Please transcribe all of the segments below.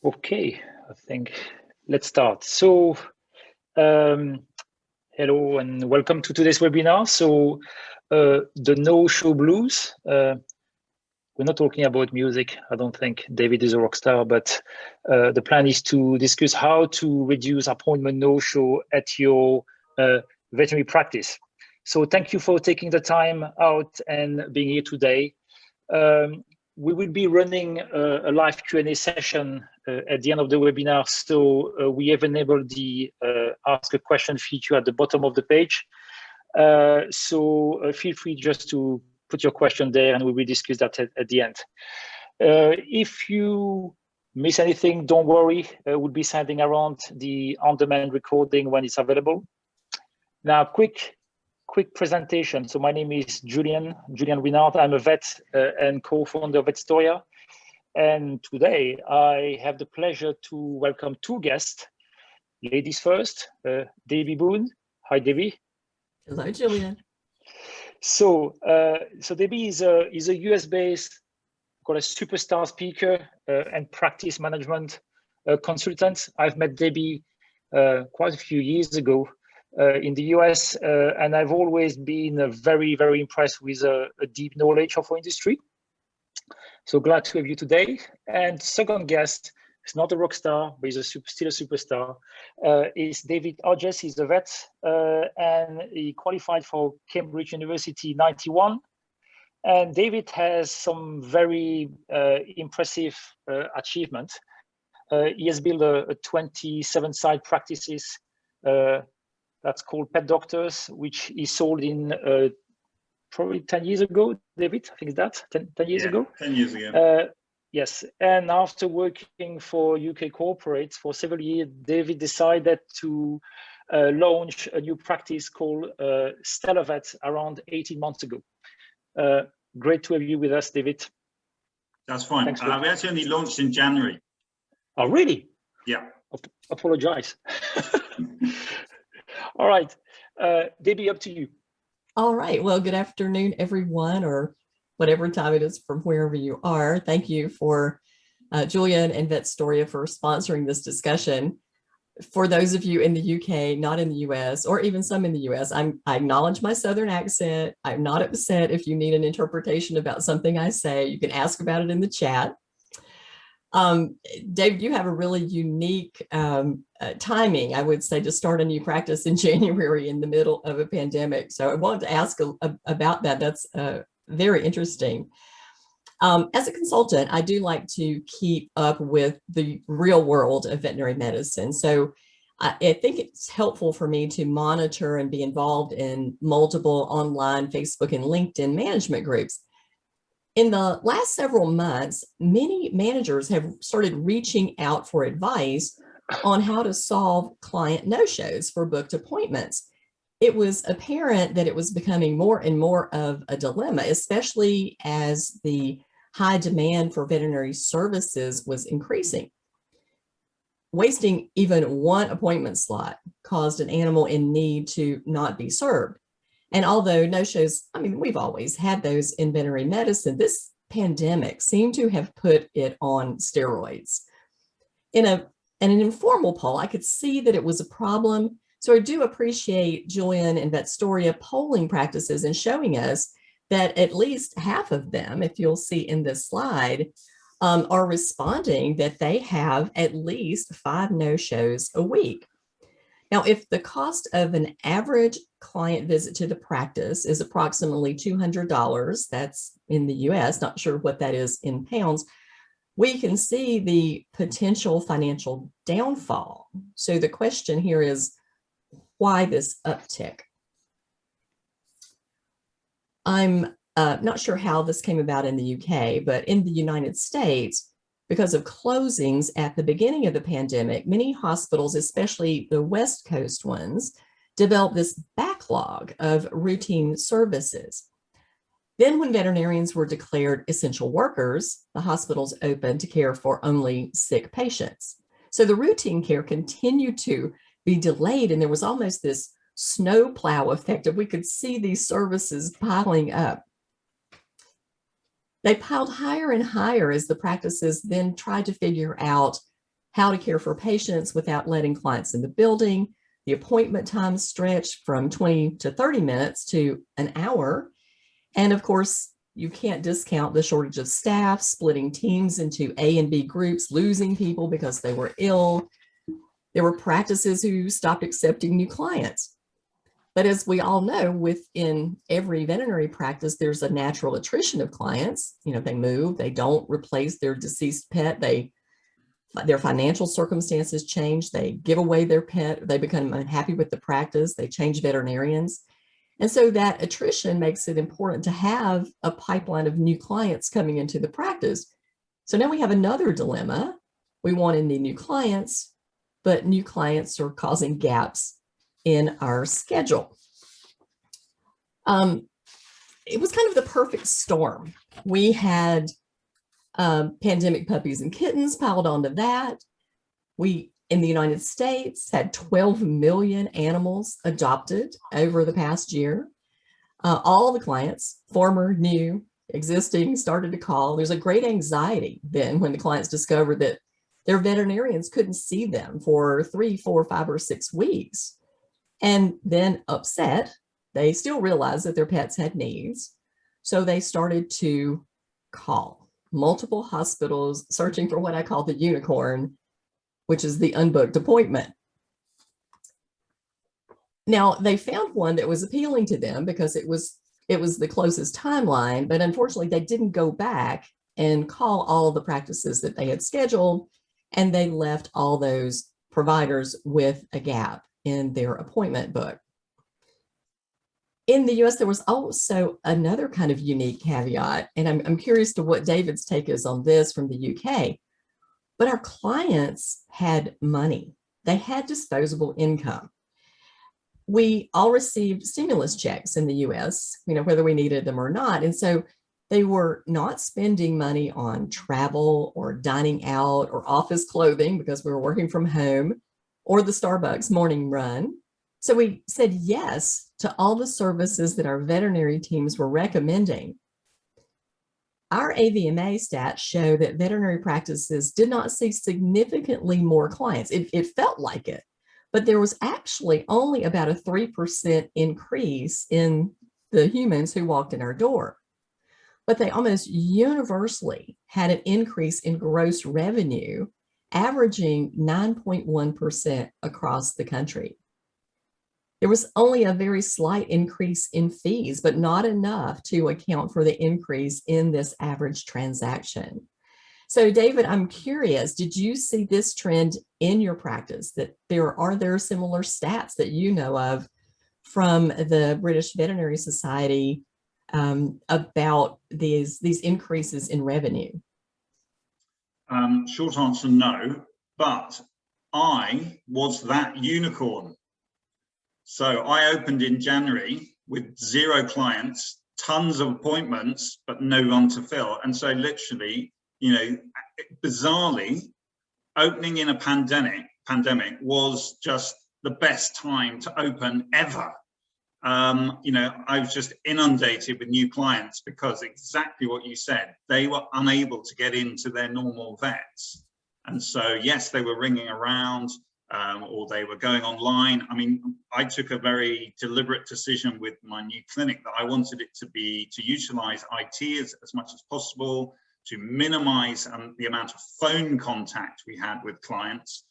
Okay, I think let's start. So, hello and welcome to today's webinar. So, the no-show blues. We're not talking about music. I don't think David is a rock star, but the plan is to discuss how to reduce appointment no-show at your veterinary practice. So, thank you for taking the time out and being here today. We will be running a live Q&A session at the end of the webinar. So we have enabled the ask a question feature at the bottom of the page. So feel free just to put your question there and we will discuss that at the end. If you miss anything, don't worry. We'll be sending around the on-demand recording when it's available. Now, quick presentation. So my name is Julien Renard. I'm a vet and co-founder of Vetstoria. And today I have the pleasure to welcome two guests. Ladies first, Debbie Boone. Hi, Debbie. Hello, Julien. So Debbie is a US-based, called a superstar speaker and practice management consultant. I've met Debbie quite a few years ago. In the US, and I've always been very, very impressed with a deep knowledge of our industry. So glad to have you today. And second guest is not a rock star, but he's still a superstar, is David Hodges. He's a vet and he qualified for Cambridge University '91. And David has some very impressive achievements. He has built a 27-site practices that's called Pet Doctors, which he sold in probably 10 years ago, David, I think that's 10 years ago. 10 years ago. Yes, and after working for UK corporates for several years, David decided to launch a new practice called Stellar Vet around 18 months ago. Great to have you with us, David. That's fine. We actually only launched in January. Oh, really? Yeah. Apologize. All right, Debbie, up to you. All right. Well, good afternoon, everyone, or whatever time it is from wherever you are. Thank you for Julien and Vetstoria for sponsoring this discussion. For those of you in the UK, not in the US, or even some in the US, I acknowledge my Southern accent. I'm not upset if you need an interpretation about something I say. You can ask about it in the chat. Dave, you have a really unique timing, I would say, to start a new practice in January in the middle of a pandemic. So I wanted to ask about that. That's very interesting. As a consultant, I do like to keep up with the real world of veterinary medicine. So I think it's helpful for me to monitor and be involved in multiple online Facebook and LinkedIn management groups. In the last several months, many managers have started reaching out for advice on how to solve client no-shows for booked appointments. It was apparent that it was becoming more and more of a dilemma, especially as the high demand for veterinary services was increasing. Wasting even one appointment slot caused an animal in need to not be served. And although no-shows, I mean, we've always had those in veterinary medicine, this pandemic seemed to have put it on steroids. In an informal poll, I could see that it was a problem. So I do appreciate Julien and Vetstoria polling practices and showing us that at least half of them, if you'll see in this slide, are responding that they have at least 5 no-shows a week. Now, if the cost of an average client visit to the practice is approximately $200, that's in the US, not sure what that is in pounds, we can see the potential financial downfall. So the question here is, why this uptick? I'm not sure how this came about in the UK, but in the United States, because of closings at the beginning of the pandemic, many hospitals, especially the West Coast ones, developed this backlog of routine services. Then when veterinarians were declared essential workers, the hospitals opened to care for only sick patients. So the routine care continued to be delayed, and there was almost this snowplow effect of we could see these services piling up. They piled higher and higher as the practices then tried to figure out how to care for patients without letting clients in the building. The appointment time stretched from 20 to 30 minutes to an hour. And of course, you can't discount the shortage of staff, splitting teams into A and B groups, losing people because they were ill. There were practices who stopped accepting new clients. But as we all know, within every veterinary practice, there's a natural attrition of clients. You know, they move, they don't replace their deceased pet, their financial circumstances change, they give away their pet, they become unhappy with the practice, they change veterinarians. And so that attrition makes it important to have a pipeline of new clients coming into the practice. So now we have another dilemma. We want in the new clients, but new clients are causing gaps in our schedule. It was kind of the perfect storm. We had pandemic puppies and kittens piled onto that. We, in the United States, had 12 million animals adopted over the past year. All the clients, former, new, existing, started to call. There's a great anxiety then when the clients discovered that their veterinarians couldn't see them for 3, 4, 5, or 6 weeks. And then upset, they still realized that their pets had needs. So they started to call multiple hospitals searching for what I call the unicorn, which is the unbooked appointment. Now, they found one that was appealing to them because it was the closest timeline, but unfortunately they didn't go back and call all the practices that they had scheduled, and they left all those providers with a gap in their appointment book. In the US, there was also another kind of unique caveat, and I'm curious to what David's take is on this from the UK, but our clients had money. They had disposable income. We all received stimulus checks in the US, you know, whether we needed them or not. And so they were not spending money on travel or dining out or office clothing because we were working from home or the Starbucks morning run. So we said yes to all the services that our veterinary teams were recommending. Our AVMA stats show that veterinary practices did not see significantly more clients. It felt like it, but there was actually only about a 3% increase in the humans who walked in our door. But they almost universally had an increase in gross revenue, averaging 9.1% across the country. There was only a very slight increase in fees, but not enough to account for the increase in this average transaction. So David, I'm curious, did you see this trend in your practice, that are there similar stats that you know of from the British Veterinary Society about these increases in revenue? Short answer, no, but I was that unicorn. So I opened in January with 0 clients, tons of appointments, but no one to fill. And so literally, you know, bizarrely, opening in a pandemic was just the best time to open ever. You know, I was just inundated with new clients because exactly what you said, they were unable to get into their normal vets. And so, yes, they were ringing around. Or they were going online. I mean, I took a very deliberate decision with my new clinic that I wanted it to utilize IT as much as possible, to minimize the amount of phone contact we had with clients.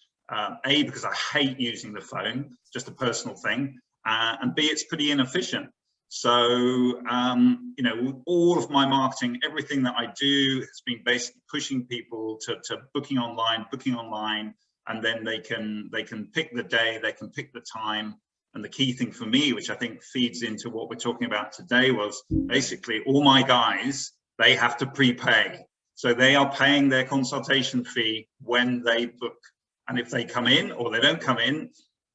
A, because I hate using the phone, just a personal thing, and B, it's pretty inefficient. So, you know, all of my marketing, everything that I do has been basically pushing people to booking online, and then they can pick the day, they can pick the time. And the key thing for me, which I think feeds into what we're talking about today, was basically all my guys, they have to prepay. So they are paying their consultation fee when they book. And if they come in or they don't come in,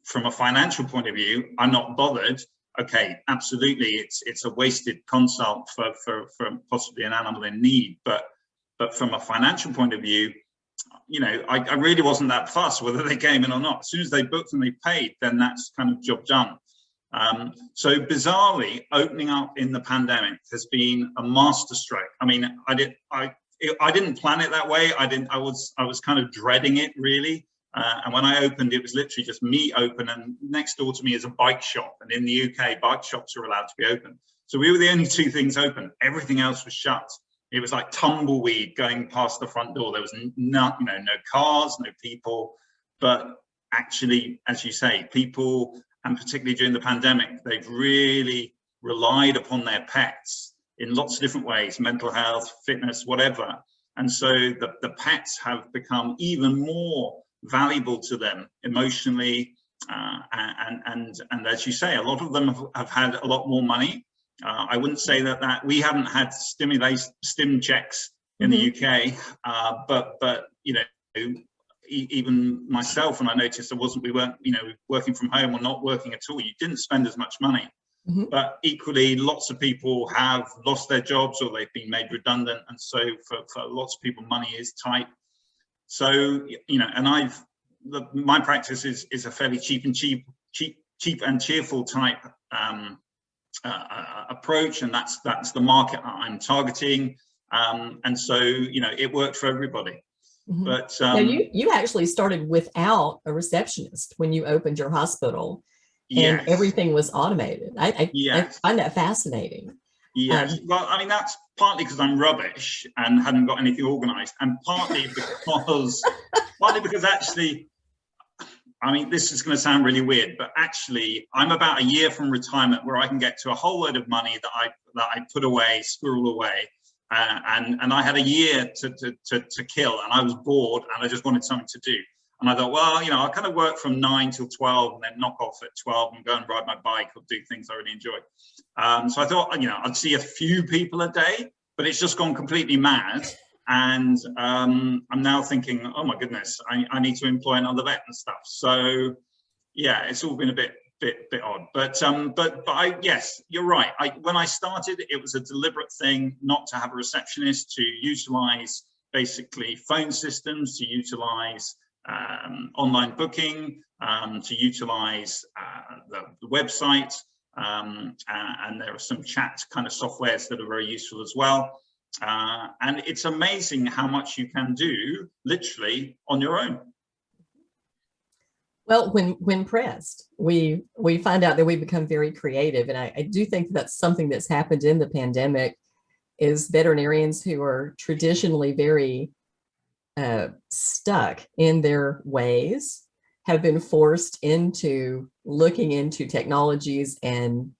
from a financial point of view, I'm not bothered. Okay, absolutely, it's a wasted consult for possibly an animal in need. But from a financial point of view, you know, I really wasn't that fussed whether they came in or not. As soon as they booked and they paid, then that's kind of job done. So bizarrely, opening up in the pandemic has been a masterstroke. I mean, I didn't plan it that way. I was kind of dreading it, really. And when I opened, it was literally just me open, and next door to me is a bike shop. And in the UK, bike shops are allowed to be open. So we were the only two things open. Everything else was shut. It was like tumbleweed going past the front door. There was no cars, no people. But actually, as you say, people, and particularly during the pandemic, they've really relied upon their pets in lots of different ways, mental health, fitness, whatever. And so the pets have become even more valuable to them emotionally. And as you say, a lot of them have had a lot more money. I wouldn't say that we haven't had stim checks in the UK, but even myself, when I noticed we weren't working from home or not working at all, you didn't spend as much money. But equally, lots of people have lost their jobs or they've been made redundant, and so for lots of people, money is tight. So and my practice is a fairly cheap and cheerful type approach, and that's the market I'm targeting, and so it worked for everybody. But now you actually started without a receptionist when you opened your hospital, and everything was automated. I find that fascinating. Yes, well, I mean, that's partly because I'm rubbish and hadn't got anything organized, and partly because actually, I mean, this is going to sound really weird, but actually, I'm about a year from retirement where I can get to a whole load of money that I put away, squirrel away, and I had a year to kill, and I was bored, and I just wanted something to do. And I thought, well, I'll kind of work from 9 till 12 and then knock off at 12 and go and ride my bike or do things I really enjoy. So I thought, I'd see a few people a day, but it's just gone completely mad. And I'm now thinking, oh my goodness, I need to employ another vet and stuff. So yeah, it's all been a bit odd. But yes, you're right. When I started, it was a deliberate thing not to have a receptionist, to utilize basically phone systems, to utilize online booking, to utilize the website, and there are some chat kind of softwares that are very useful as well. And it's amazing how much you can do literally on your own. Well, when pressed, we find out that we become very creative, and I do think that's something that's happened in the pandemic. Is veterinarians who are traditionally very stuck in their ways have been forced into looking into technologies and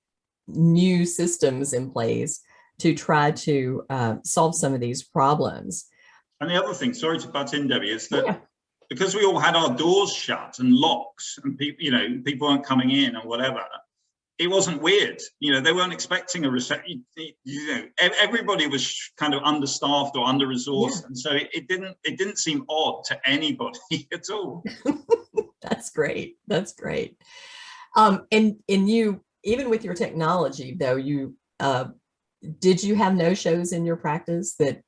new systems in place to try to solve some of these problems. And the other thing, sorry to butt in, Debbie, is that because we all had our doors shut and locks, and people weren't coming in or whatever, it wasn't weird. They weren't expecting a reception. Everybody was kind of understaffed or under-resourced, and so it didn't seem odd to anybody at all. That's great. That's great. And you, even with your technology, though, did you have no-shows in your practice that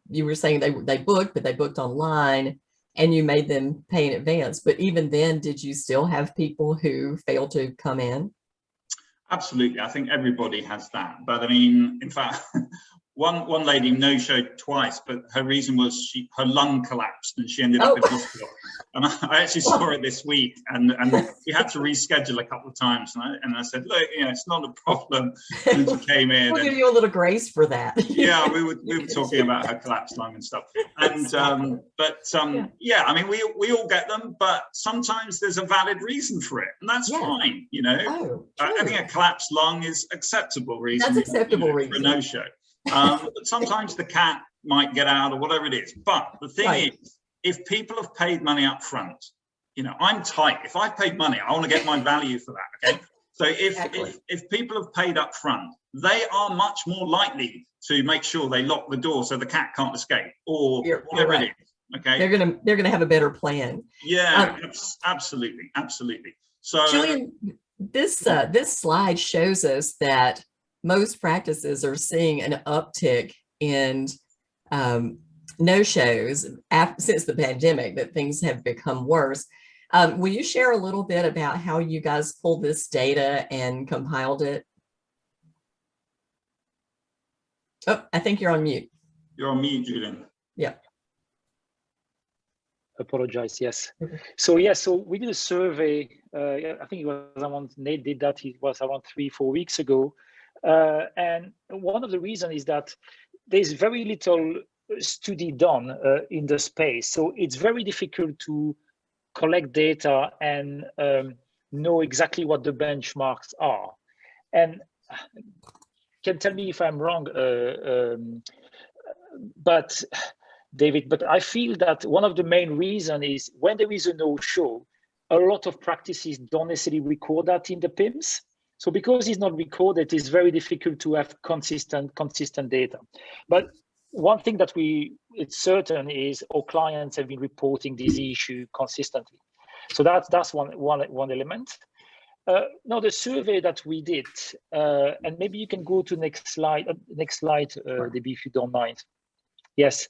you were saying they booked, but they booked online, and you made them pay in advance? But even then, did you still have people who failed to come in? Absolutely. I think everybody has that. But I mean, in fact, one lady no-showed twice, but her reason was her lung collapsed and she ended up in hospital. And I actually saw it this week, and we had to reschedule a couple of times. And I said, look, it's not a problem. And she came in. We'll give you a little grace for that. Yeah, we were talking about her collapsed lung and stuff. And yeah, I mean, we all get them, but sometimes there's a valid reason for it, and that's fine. I think a collapsed lung is acceptable reason. That's acceptable reason for a no-show. But sometimes the cat might get out or whatever it is. But the thing is, if people have paid money up front, I'm tight. If I've paid money, I want to get my value for that. Okay. So if people have paid up front, they are much more likely to make sure they lock the door so the cat can't escape or whatever it is. Okay. They're gonna have a better plan. Yeah, absolutely. So Julien, this slide shows us that most practices are seeing an uptick in no-shows since the pandemic, that things have become worse. Will you share a little bit about how you guys pulled this data and compiled it? Oh, I think you're on mute. You're on mute, Julien. Yeah. Apologize. Yes. Okay. So yeah, so we did a survey. I think it was around, Nate did that. It was around 3-4 weeks ago, and one of the reasons is that there's very little study done in the space. So it's very difficult to collect data and know exactly what the benchmarks are. And can tell me if I'm wrong, but David, but I feel that one of the main reasons is when there is a no-show, a lot of practices don't necessarily record that in the PIMS. So because it's not recorded, it's very difficult to have consistent data. But one thing that it's certain is our clients have been reporting this issue consistently. So that's one element. Now the survey that we did, and maybe you can go to next slide, Debbie, if you don't mind. Yes,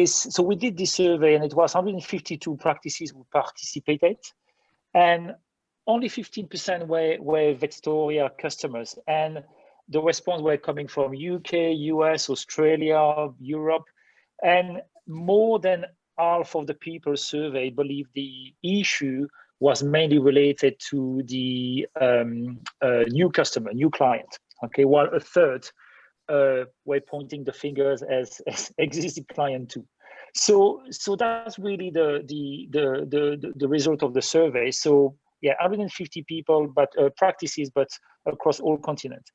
so we did this survey, and it was 152 practices who participated, and only 15% were Vetstoria customers, and the response were coming from UK, US, Australia, Europe, and more than half of the people surveyed believe the issue was mainly related to the new customer, new client. Okay, while a third were pointing the fingers as existing client too. So that's really the result of the survey. So yeah, 150 people, but practices, but across all continents.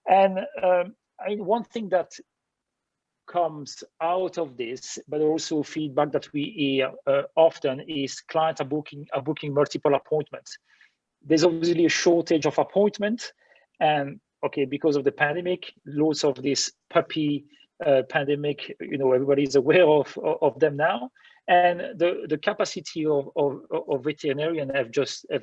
And one thing that comes out of this, but also feedback that we hear often, is clients are booking multiple appointments. There's obviously a shortage of appointments, and okay, because of the pandemic, lots of this puppy pandemic, everybody's aware of them now, and the capacity of veterinarians have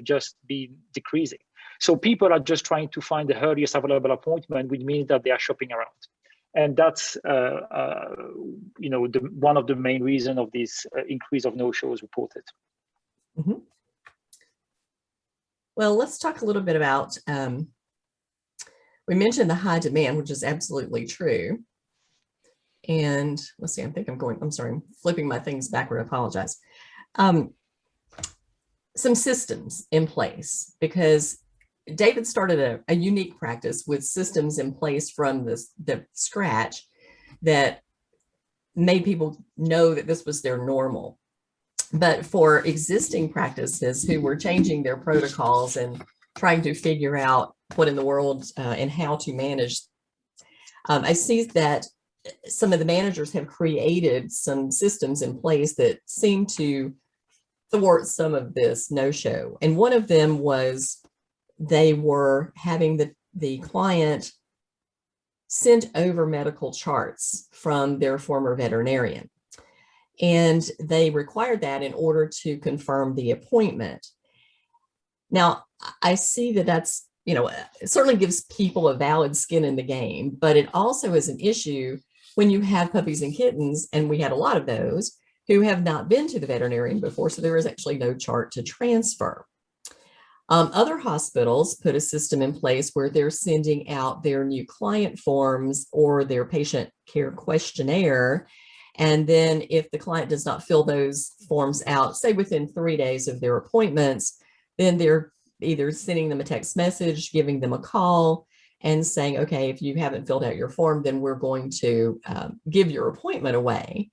just been decreasing. So people are just trying to find the earliest available appointment, which means that they are shopping around, and that's one of the main reasons of this increase of no-shows reported. Mm-hmm. Well, let's talk a little bit about. We mentioned the high demand, which is absolutely true. And let's see, I'm flipping my things backward, I apologize. Some systems in place, because David started a unique practice with systems in place from the scratch that made people know that this was their normal. But for existing practices who were changing their protocols and trying to figure out what in the world and how to manage, I see that some of the managers have created some systems in place that seem to thwart some of this no-show. And one of them was they were having the client send over medical charts from their former veterinarian. And they required that in order to confirm the appointment. Now, I see that that's, it certainly gives people a valid skin in the game, but it also is an issue when you have puppies and kittens, and we had a lot of those who have not been to the veterinarian before, so there is actually no chart to transfer. Other hospitals put a system in place where they're sending out their new client forms or their patient care questionnaire. And then if the client does not fill those forms out, say within 3 days of their appointments, then they're either sending them a text message, giving them a call, and saying, okay, if you haven't filled out your form, then we're going to give your appointment away.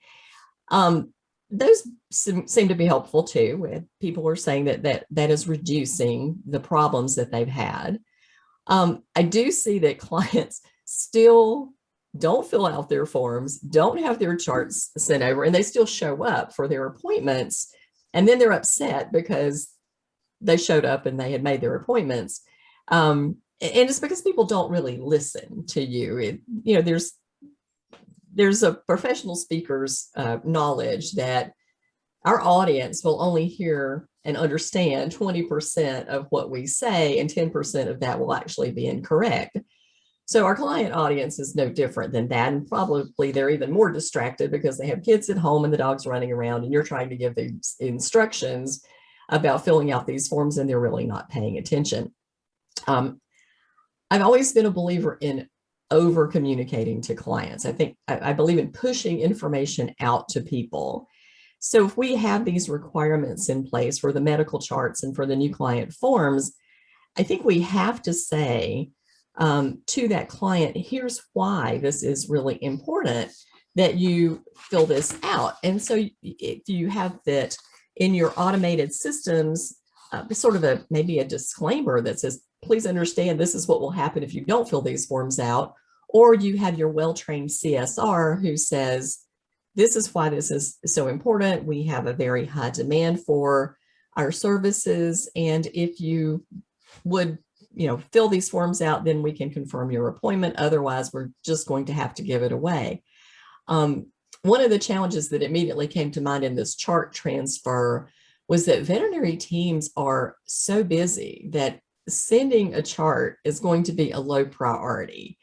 Those seem to be helpful too. People are saying that is reducing the problems that they've had. I do see that clients still don't fill out their forms, don't have their charts sent over, and they still show up for their appointments. And then they're upset because they showed up and they had made their appointments. And it's because people don't really listen to you. There's a professional speaker's knowledge that our audience will only hear and understand 20% of what we say, and 10% of that will actually be incorrect. So our client audience is no different than that. And probably they're even more distracted because they have kids at home and the dog's running around, and you're trying to give these instructions about filling out these forms, and they're really not paying attention. I've always been a believer in over communicating to clients. I believe in pushing information out to people. So if we have these requirements in place for the medical charts and for the new client forms, I think we have to say to that client, here's why this is really important that you fill this out. And so if you have that in your automated systems, sort of maybe a disclaimer that says, please understand this is what will happen if you don't fill these forms out, or you have your well-trained CSR who says, this is why this is so important. We have a very high demand for our services. And if you would, fill these forms out, then we can confirm your appointment. Otherwise, we're just going to have to give it away. One of the challenges that immediately came to mind in this chart transfer was that veterinary teams are so busy that sending a chart is going to be a low priority.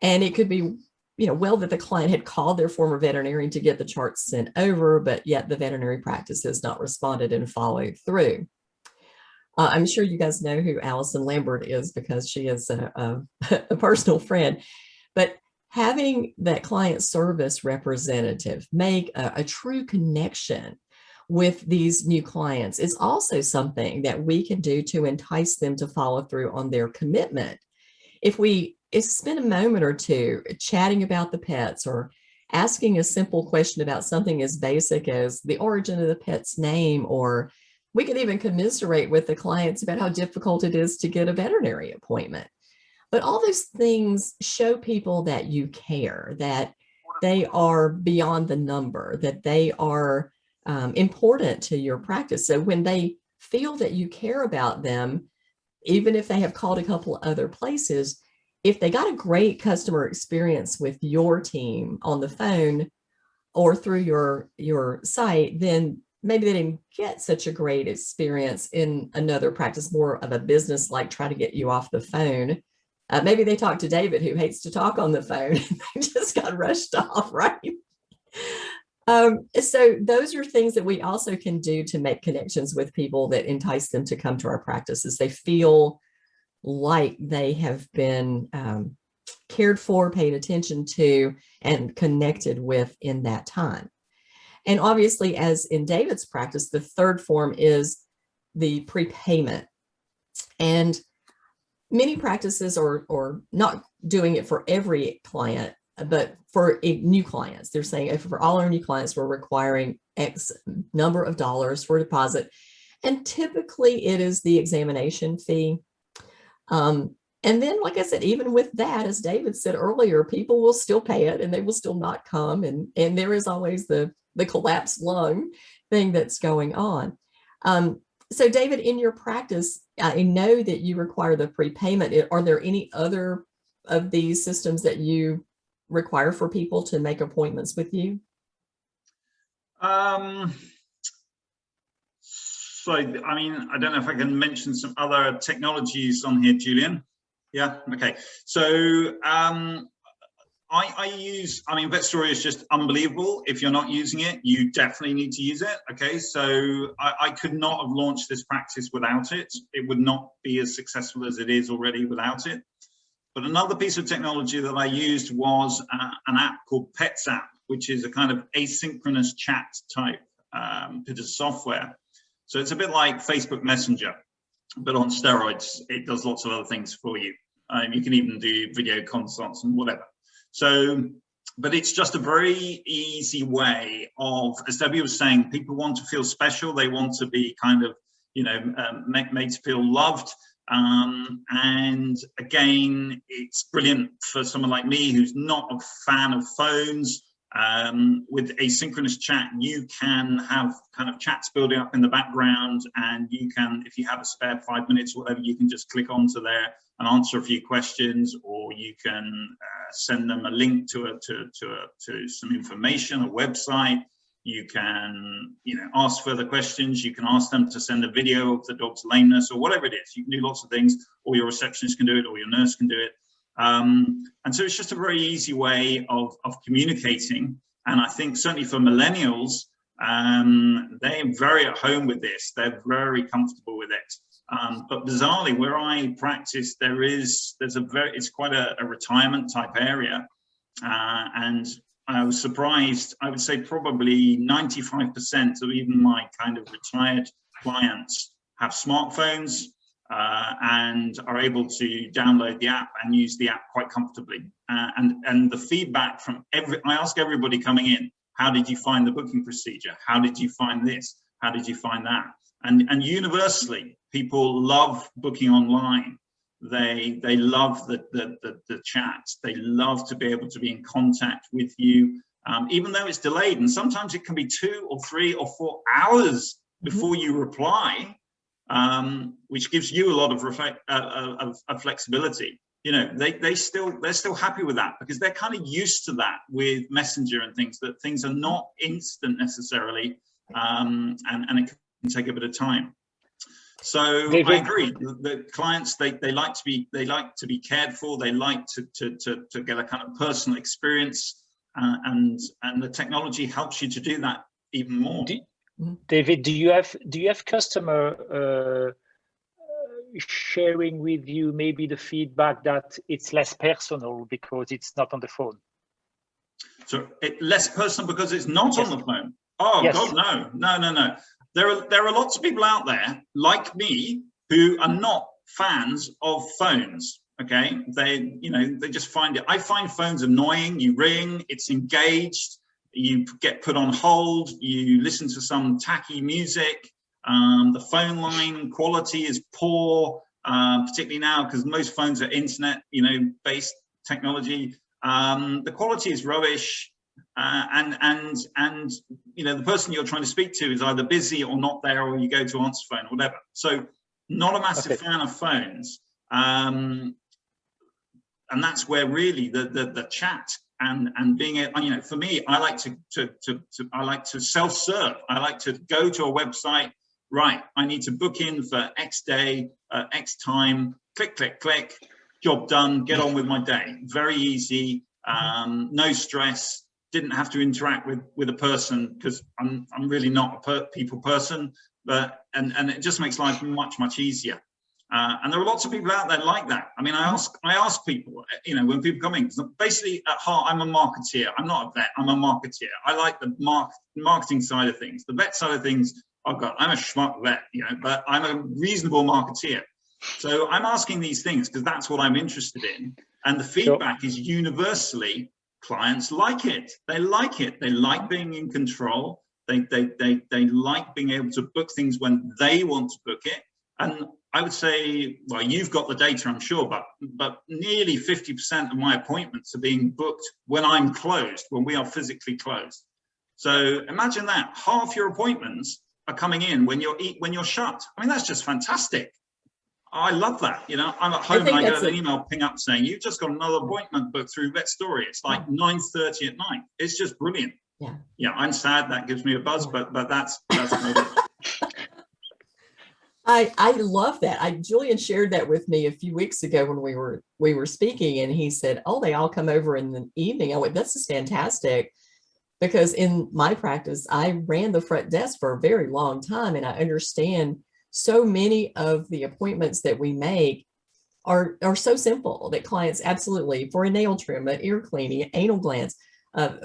And it could be, well that the client had called their former veterinarian to get the charts sent over, but yet the veterinary practice has not responded and followed through. I'm sure you guys know who Allison Lambert is because she is a personal friend, but having that client service representative make a true connection with these new clients is also something that we can do to entice them to follow through on their commitment. If we spend a moment or two chatting about the pets or asking a simple question about something as basic as the origin of the pet's name, or we could even commiserate with the clients about how difficult it is to get a veterinary appointment. But all those things show people that you care, that they are beyond the number, that they are important to your practice. So when they feel that you care about them, even if they have called a couple of other places, if they got a great customer experience with your team on the phone or through your site, then maybe they didn't get such a great experience in another practice, more of a business, like try to get you off the phone. Maybe they talked to David, who hates to talk on the phone, and they just got rushed off, right? So those are things that we also can do to make connections with people that entice them to come to our practices. They feel like they have been cared for, paid attention to, and connected with in that time. And obviously, as in David's practice, the third form is the prepayment. And many practices are not doing it for every client, but for new clients. They're saying, if for all our new clients, we're requiring X number of dollars for deposit. And typically it is the examination fee. And then, like I said, even with that, as David said earlier, people will still pay it and they will still not come. And there is always the collapsed lung thing that's going on. So David, in your practice, I know that you require the prepayment. Are there any other of these systems that you require for people to make appointments with you? So, I mean, I don't know if I can mention some other technologies on here, Julien. Yeah, okay. So I mean, Vetstoria is just unbelievable. If you're not using it, you definitely need to use it. Okay, so I could not have launched this practice without it. It would not be as successful as it is already without it. But another piece of technology that I used was an app called PetsApp, which is a kind of asynchronous chat type bit of software. So it's a bit like Facebook Messenger, but on steroids. It does lots of other things for you. You can even do video consults and whatever. So, but it's just a very easy way of, as Debbie was saying, people want to feel special. They want to be kind of, made to feel loved. And again, it's brilliant for someone like me who's not a fan of phones. With asynchronous chat, you can have kind of chats building up in the background, and you can, if you have a spare 5 minutes or whatever, you can just click onto there and answer a few questions, or you can send them a link to some information, a website. You can, ask further questions. You can ask them to send a video of the dog's lameness or whatever it is. You can do lots of things, or your receptionist can do it, or your nurse can do it. And so it's just a very easy way of communicating. And I think certainly for millennials, They're very at home with this. They're very comfortable with it. But bizarrely, where I practice, it's quite a retirement type area. And I was surprised, I would say probably 95% of even my kind of retired clients have smartphones and are able to download the app and use the app quite comfortably. And the feedback from I ask everybody coming in, how did you find the booking procedure? How did you find this? How did you find that? And universally, people love booking online. They love the chat. They love to be able to be in contact with you, even though it's delayed. And sometimes it can be 2 or 3 or 4 hours before you reply, which gives you a lot of flexibility. You know, they're still happy with that because they're kind of used to that with Messenger and things, that things are not instant necessarily, and it can take a bit of time. So David, I agree. The clients they like to be cared for. They like to get a kind of personal experience, and the technology helps you to do that even more. David, do you have customer sharing with you maybe the feedback that it's less personal because it's not on the phone? So less personal because it's not on the phone? Oh yes. God, no. There are lots of people out there like me who are not fans of phones. Okay, they just find it. I find phones annoying. You ring, it's engaged, you get put on hold, you listen to some tacky music. The phone line quality is poor, particularly now because most phones are internet, based technology. The quality is rubbish. And the person you're trying to speak to is either busy or not there, or you go to answer phone or whatever. So not a massive fan of phones. And that's where really the chat and being for me, I like to self-serve. I like to go to a website, right, I need to book in for X day, X time, click, click, click, job done, get on with my day. Very easy, no stress. Didn't have to interact with a person because I'm really not a people person, but and it just makes life much easier. And there are lots of people out there like that. I mean, I ask people, when people come in, basically at heart, I'm a marketeer. I'm not a vet. I'm a marketeer. I like the marketing side of things. The vet side of things, oh God, I'm a schmuck vet, but I'm a reasonable marketeer. So I'm asking these things because that's what I'm interested in. And the feedback is universally, clients like it. They like it. They like being in control. They like being able to book things when they want to book it. And I would say, well, you've got the data, I'm sure, but nearly 50% of my appointments are being booked when I'm closed, when we are physically closed. So imagine that half your appointments are coming in when you're shut. I mean, that's just fantastic. I love that. I'm at home and I get an email ping up saying, you've just got another appointment booked through Vetstoria. It's like 9:30 at night. It's just brilliant. Yeah, I'm sad that gives me a buzz, but that's I love that. Julien shared that with me a few weeks ago when we were speaking, and he said, oh, they all come over in the evening. I went, this is fantastic. Because in my practice, I ran the front desk for a very long time, and I understand so many of the appointments that we make are so simple that clients absolutely, for a nail trim, an ear cleaning, anal glands,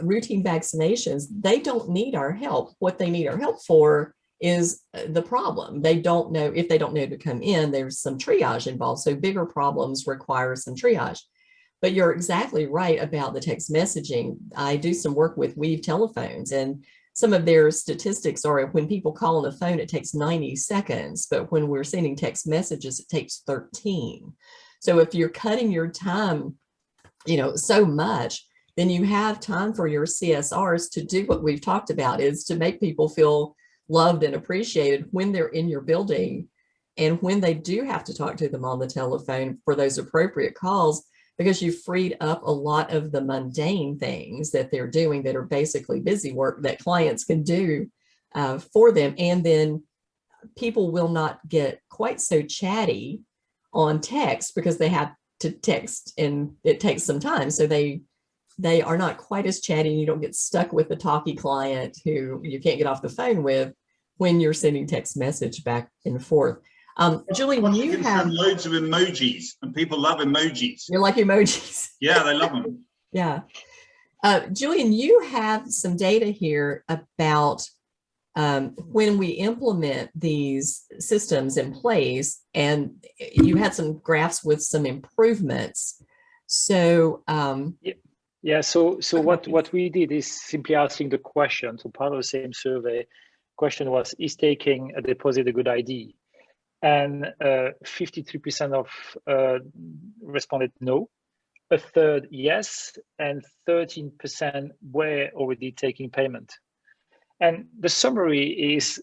routine vaccinations, they don't need our help. What they need our help for is the problem. They don't know, if they don't know to come in, there's some triage involved. So bigger problems require some triage. But you're exactly right about the text messaging. I do some work with Weave telephones, and some of their statistics are when people call on the phone, it takes 90 seconds, but when we're sending text messages, it takes 13. So if you're cutting your time, so much, then you have time for your CSRs to do what we've talked about, is to make people feel loved and appreciated when they're in your building, and when they do have to talk to them on the telephone for those appropriate calls, because you've freed up a lot of the mundane things that they're doing that are basically busy work that clients can do for them. And then people will not get quite so chatty on text because they have to text and it takes some time. So they they are not quite as chatty. You don't get stuck with the talky client who you can't get off the phone with when you're sending text message back and forth. Julien, you can send loads of emojis, and people love emojis. You like emojis? Yeah, they love them. Yeah. Julien, you have some data here about when we implement these systems in place, and you had some graphs with some improvements. So yeah, so what we did is simply asking the question. So part of the same survey question was, is taking a deposit a good idea? And 53% of responded no, a third yes, and 13% were already taking payment. And the summary is,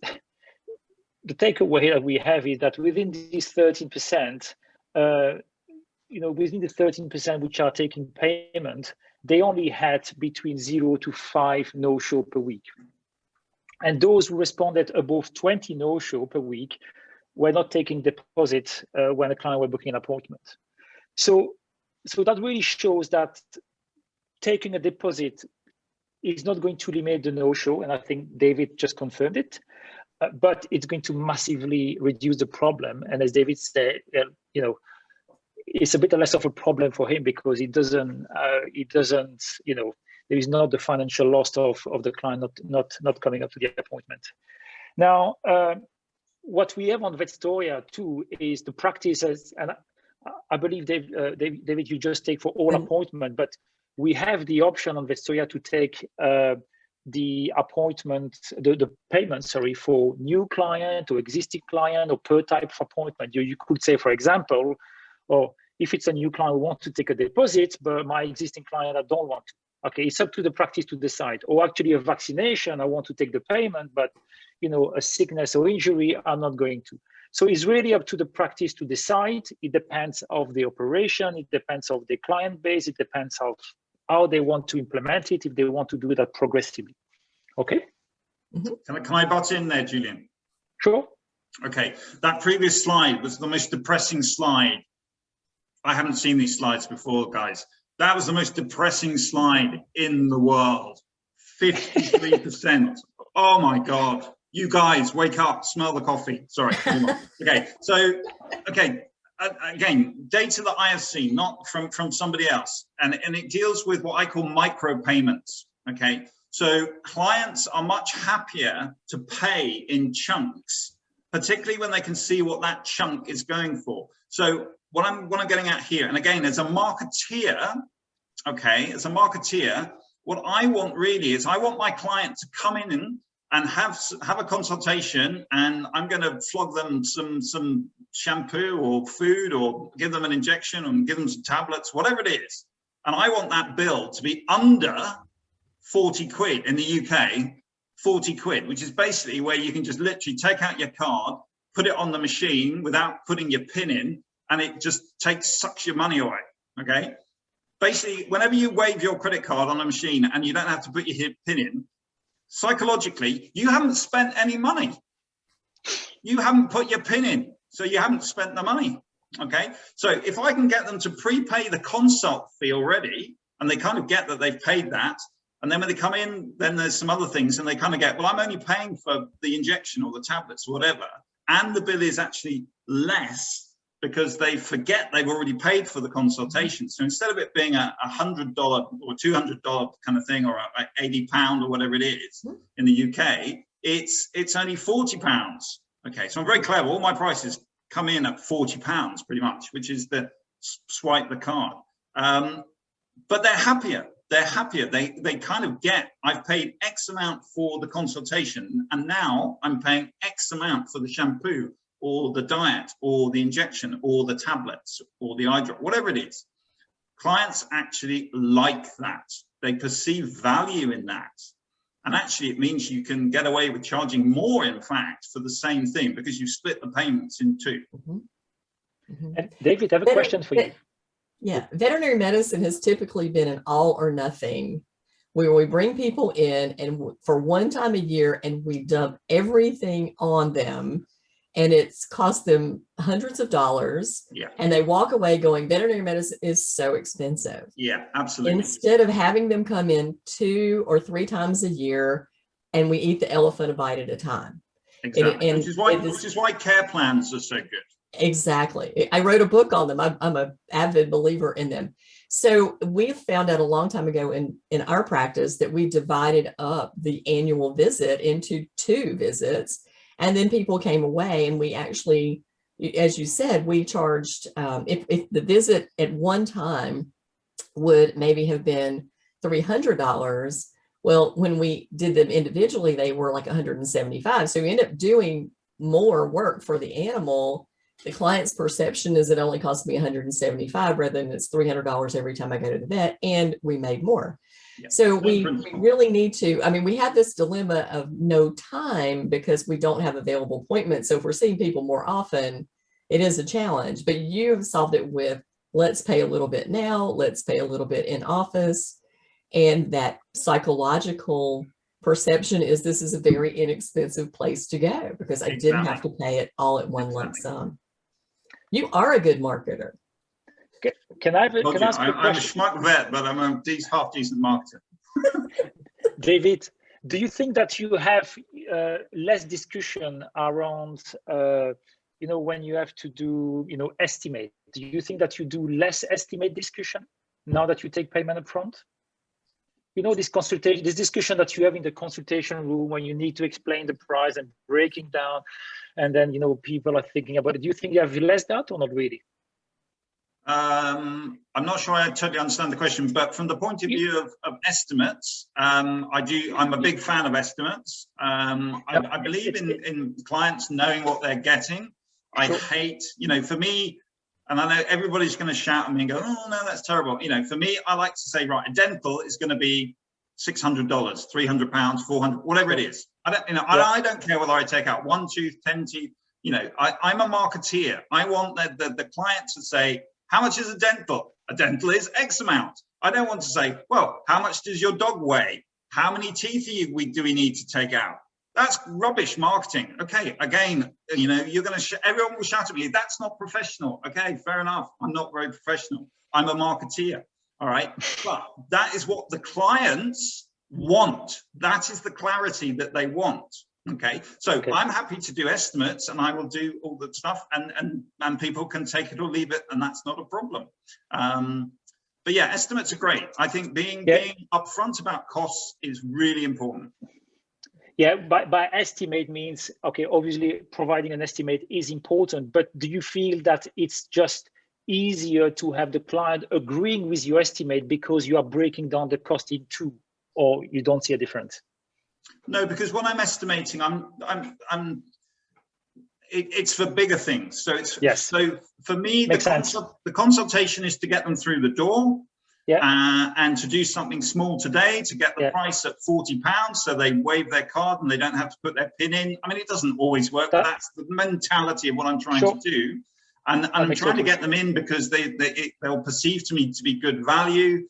the takeaway that we have is that within these 13%, within the 13% which are taking payment, they only had between 0 to 5 no-show per week. And those who responded above 20 no-show per week were not taking deposit when a client were booking an appointment. So that really shows that taking a deposit is not going to limit the no-show, and I think David just confirmed it, but it's going to massively reduce the problem. And as David said, it's a bit less of a problem for him because it doesn't, there is not the financial loss of the client not coming up to the appointment. Now, what we have on Vetstoria too is the practices, and I believe David, you just take for all appointment, but we have the option on Vetstoria to take the appointment, the payment, for new client or existing client or per type of appointment. You could say, for example, or if it's a new client, we want to take a deposit, but my existing client, I don't want to. Okay, it's up to the practice to decide. Or actually a vaccination, I want to take the payment, but a sickness or injury, I'm not going to. So it's really up to the practice to decide. It depends of the operation, it depends of the client base, it depends of how they want to implement it, if they want to do that progressively. Okay? Mm-hmm. Can I butt in there, Julien? Sure. Okay, that previous slide was the most depressing slide. I haven't seen these slides before, guys. That was the most depressing slide in the world. 53%. Oh my God. You guys, wake up, smell the coffee. Sorry. Okay, so, again, data that I have seen, not from somebody else, and it deals with what I call micro payments. Okay, so clients are much happier to pay in chunks, particularly when they can see what that chunk is going for. So what I'm getting at here, and again, as a marketeer, what I want really is I want my client to come in and have a consultation, and I'm going to flog them some shampoo or food or give them an injection and give them some tablets, whatever it is. And I want that bill to be under 40 quid in the UK, 40 quid, which is basically where you can just literally take out your card, put it on the machine without putting your PIN in, and it just sucks your money away, okay? Basically, whenever you wave your credit card on a machine and you don't have to put your PIN in, psychologically, you haven't spent any money. You haven't put your PIN in, so you haven't spent the money, okay? So if I can get them to prepay the consult fee already, and they kind of get that they've paid that, and then when they come in, then there's some other things, and they kind of get, well, I'm only paying for the injection or the tablets or whatever, and the bill is actually less because they forget they've already paid for the consultation. So instead of it being a $100 or $200 kind of thing, or £80 or whatever it is in the UK, it's only £40. Okay, so I'm very clever. All my prices come in at £40 pretty much, which is the swipe the card. But they're happier. They're happier. They kind of get, I've paid X amount for the consultation, and now I'm paying X amount for the shampoo, or the diet, or the injection, or the tablets, or the eye drop, whatever it is. Clients actually like that. They perceive value in that. And actually, it means you can get away with charging more, in fact, for the same thing, because you split the payments in two. And David, I have a question for you. Yeah, veterinary medicine has typically been an all or nothing, where we bring people in and for one time a year and we dump everything on them. and it's cost them hundreds of dollars. Yeah. And they walk away going, veterinary medicine is so expensive. Yeah, absolutely. Instead of having them come in 2 or 3 times a year and we eat the elephant a bite at a time. Exactly. And which is why care plans are so good. Exactly. I wrote a book on them. I'm an avid believer in them. So we found out a long time ago in our practice that we divided up the annual visit into 2 visits. And then people came away, and we actually, as you said, we charged, if the visit at one time would maybe have been $300, well, when we did them individually, they were like $175. So we end up doing more work for the animal. The client's perception is it only cost me $175 rather than it's $300 every time I go to the vet, and we made more. Yeah. So we really need to, I mean, we have this dilemma of no time because we don't have available appointments. So if we're seeing people more often, it is a challenge, but you've solved it with let's pay a little bit now, let's pay a little bit in office. And that psychological perception is this is a very inexpensive place to go because I didn't have to pay it all at one lump sum. You are a good marketer. Can I ask you a question? I'm a schmuck vet, but I'm a half decent marketer. David, do you think that you have less discussion around, when you have to do, estimate? Do you think that you do less estimate discussion now that you take payment up front? This consultation, this discussion that you have in the consultation room when you need to explain the price and breaking down, and then, people are thinking about it. Do you think you have less that or not really? I'm not sure I totally understand the question, but from the point of view of estimates, I'm a big fan of estimates. I believe in clients knowing what they're getting. I hate, for me, and I know everybody's going to shout at me and go, oh, no, that's terrible. For me, I like to say, right, a dental is going to be $600, £300, $400, whatever it is. I don't care whether I take out 1 tooth, 10 teeth. I'm a marketeer. I want the client to say, how much is a dental? A dental is X amount. I don't want to say, well, how much does your dog weigh? How many teeth do we need to take out? That's rubbish marketing. Okay, again, you're going to, everyone will shout at me, that's not professional. Okay, fair enough. I'm not very professional. I'm a marketeer. All right. But that is what the clients want. That is the clarity that they want. Okay. So I'm happy to do estimates and I will do all that stuff and people can take it or leave it. And that's not a problem. But yeah, estimates are great. I think being upfront about costs is really important. Yeah, by estimate means, okay, obviously providing an estimate is important, but do you feel that it's just easier to have the client agreeing with your estimate because you are breaking down the cost in 2, or you don't see a difference? No, because when I'm estimating, it's for bigger things. So so for me, the consultation is to get them through the door. Yeah. And to do something small today to get the price at £40, so they wave their card and they don't have to put their PIN in. I mean, it doesn't always work, but that's the mentality of what I'm trying to do. And I'm trying to get them in because they'll perceive to me to be good value.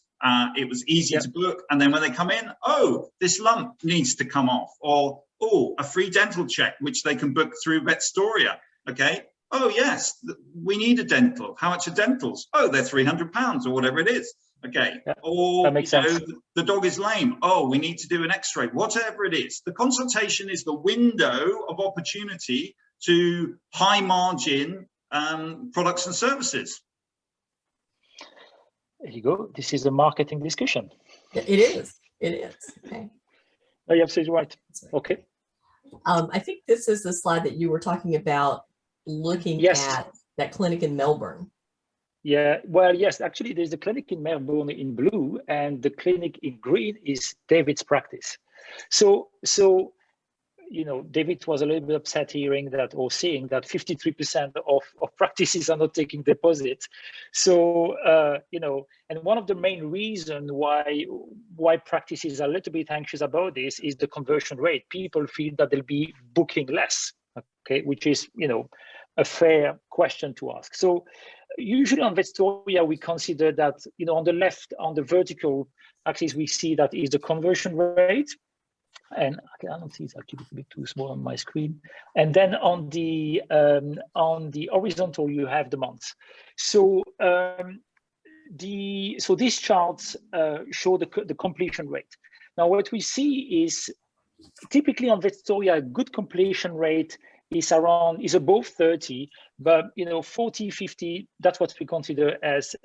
It was easy to book. And then when they come in, oh, this lump needs to come off, or, oh, a free dental check, which they can book through Vetstoria. Okay. Oh, yes, we need a dental. How much are dentals? Oh, they're £300 or whatever it is. Okay. Or that makes sense. The dog is lame. Oh, we need to do an X-ray. Whatever it is, the consultation is the window of opportunity to high margin products and services. There you go. This is a marketing discussion. It is. It is. Okay. Oh, you're absolutely right. Okay. I think this is the slide that you were talking about, looking at that clinic in Melbourne. Yeah, well, yes, actually, there's a clinic in Melbourne in blue, and the clinic in green is David's practice. So David was a little bit upset hearing that, or seeing that 53% of practices are not taking deposits. So, and one of the main reasons why practices are a little bit anxious about this is the conversion rate. People feel that they'll be booking less, okay, which is, a fair question to ask. So usually on Vetstoria, we consider that, on the left, on the vertical axis, we see that is the conversion rate. And I don't see, it's actually a bit too small on my screen. And then on the horizontal, you have the months. So these charts show the completion rate. Now, what we see is typically on Vetstoria, a good completion rate is above 30, but 40, 50, that's what we consider as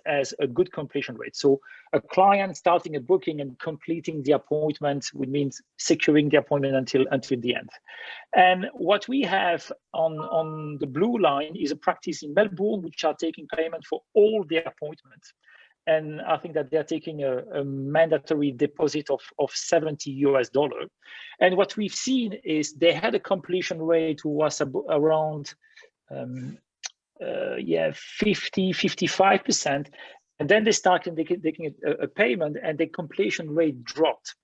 a good completion rate. So a client starting a booking and completing the appointment would mean securing the appointment until the end. And what we have on the blue line is a practice in Melbourne, which are taking payment for all their appointments. And I think that they're taking a mandatory deposit of $70. And what we've seen is they had a completion rate who was around 50, 55%. And then they started taking a payment and the completion rate dropped.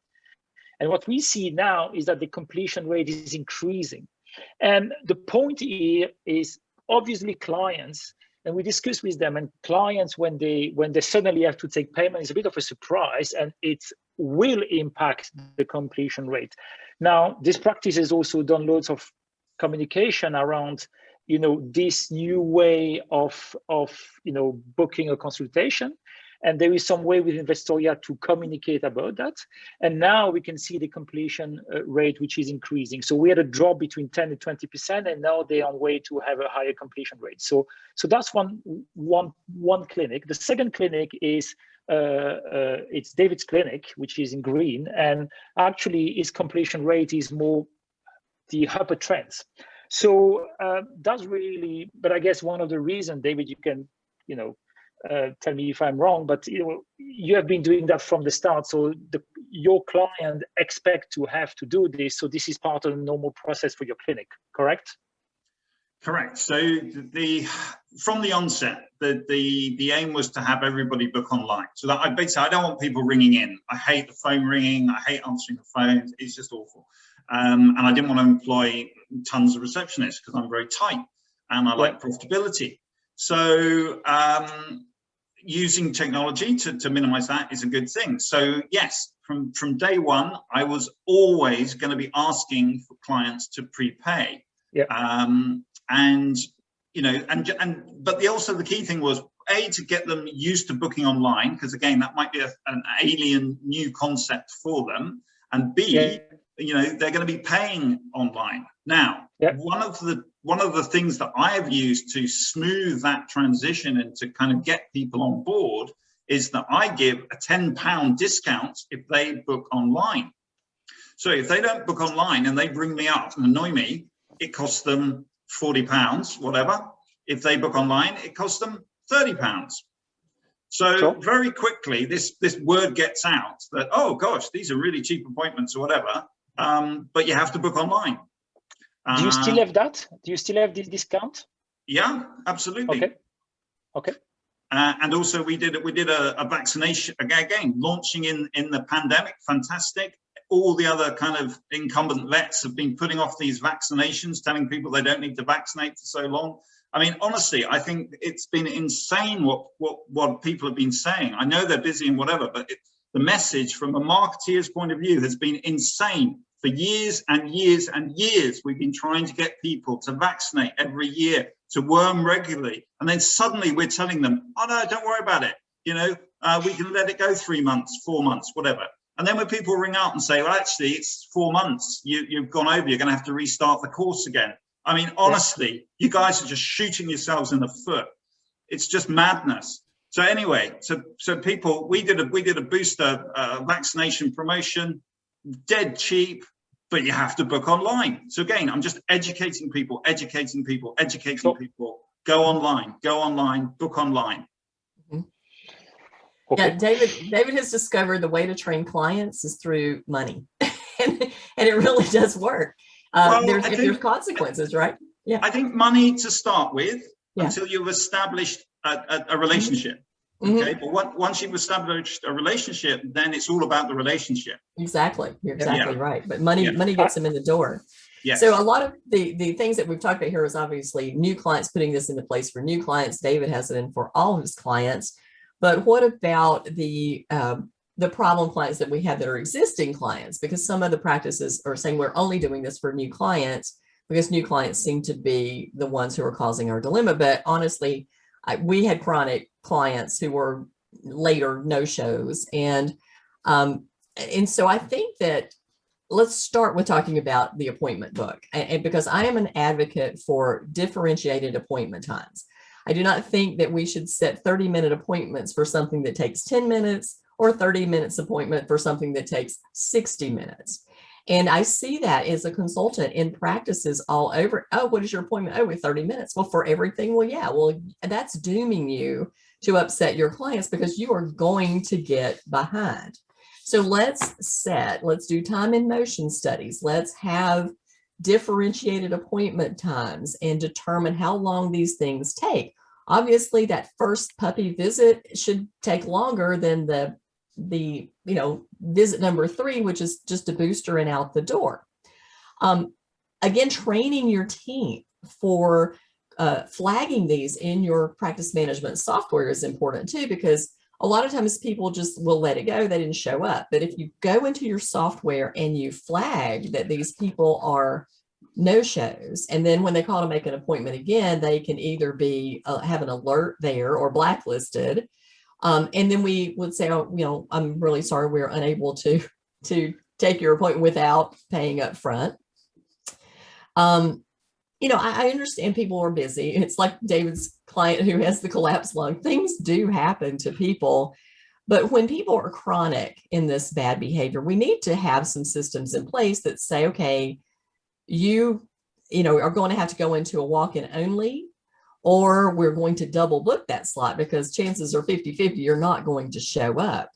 And what we see now is that the completion rate is increasing. And the point here is obviously clients, and we discuss with them, and clients, when they suddenly have to take payment, is a bit of a surprise, and it will impact the completion rate. Now, this practice has also done loads of communication around, this new way of booking a consultation. And there is some way within Vetstoria to communicate about that. And now we can see the completion rate, which is increasing. So we had a drop between 10 and 20%, and now they're on way to have a higher completion rate. So that's one clinic. The second clinic is it's David's clinic, which is in green, and actually his completion rate is more the upper trends. So that's really, but I guess one of the reasons, David, you can, tell me if I'm wrong, but you have been doing that from the start. So your client expect to have to do this. So this is part of the normal process for your clinic, correct? Correct. So from the onset, the aim was to have everybody book online. So that I don't want people ringing in. I hate the phone ringing. I hate answering the phone. It's just awful. And I didn't want to employ tons of receptionists because I'm very tight and I like profitability. So using technology to minimize that is a good thing. So yes, from day one, I was always going to be asking for clients to prepay. Yeah. But also the key thing was to get them used to booking online, because again, that might be an alien new concept for them, and B, they're going to be paying online. Now, one of the things that I have used to smooth that transition and to kind of get people on board is that I give a £10 discount if they book online. So if they don't book online and they bring me up and annoy me, it costs them £40, whatever. If they book online, it costs them £30. So very quickly, this word gets out that, oh gosh, these are really cheap appointments or whatever, but you have to book online. Do you still have that? Do you still have this discount? Yeah, absolutely. Okay. And also we did a vaccination, again, launching in the pandemic, fantastic. All the other kind of incumbent vets have been putting off these vaccinations, telling people they don't need to vaccinate for so long. I mean, honestly, I think it's been insane what people have been saying. I know they're busy and whatever, but the message from a marketeer's point of view has been insane. For years and years and years, we've been trying to get people to vaccinate every year, to worm regularly. And then suddenly we're telling them, oh no, don't worry about it. We can let it go 3 months, 4 months, whatever. And then when people ring out and say, well, actually, it's 4 months, you've gone over, you're going to have to restart the course again. I mean, honestly, you guys are just shooting yourselves in the foot. It's just madness. So anyway, so people, we did a booster vaccination promotion, dead cheap, but you have to book online. So again, I'm just educating people. Go online, book online. Yeah, David has discovered the way to train clients is through money, and it really does work. There's consequences, right? Yeah, I think money to start with until you've established a relationship. Okay, but once you've established a relationship, then it's all about the relationship. Exactly, you're exactly right. But money gets them in the door. Yes. So a lot of the things that we've talked about here is obviously new clients, putting this into place for new clients. David has it in for all of his clients. But what about the the problem clients that we have that are existing clients, because some of the practices are saying we're only doing this for new clients because new clients seem to be the ones who are causing our dilemma. But honestly, we had chronic clients who were later no-shows. And so I think that let's start with talking about the appointment book. And because I am an advocate for differentiated appointment times. I do not think that we should set 30-minute appointments for something that takes 10 minutes or 30 minutes appointment for something that takes 60 minutes. And I see that as a consultant in practices all over. Oh, what is your appointment? Oh, with 30 minutes. Well, for everything. Well, yeah, well, that's dooming you to upset your clients because you are going to get behind. So let's do time and motion studies. Let's have differentiated appointment times and determine how long these things take. Obviously, that first puppy visit should take longer than the visit number 3, which is just a booster and out the door. Again, training your team for flagging these in your practice management software is important too, because a lot of times people just will let it go. They didn't show up. But if you go into your software and you flag that these people are no-shows, and then when they call to make an appointment again, they can either be have an alert there or blacklisted. And then we would say, oh, I'm really sorry, we're unable to take your appointment without paying up front. I understand people are busy. It's like David's client who has the collapsed lung. Things do happen to people. But when people are chronic in this bad behavior, we need to have some systems in place that say, okay, you are going to have to go into a walk-in only, or we're going to double book that slot because chances are 50-50 you're not going to show up.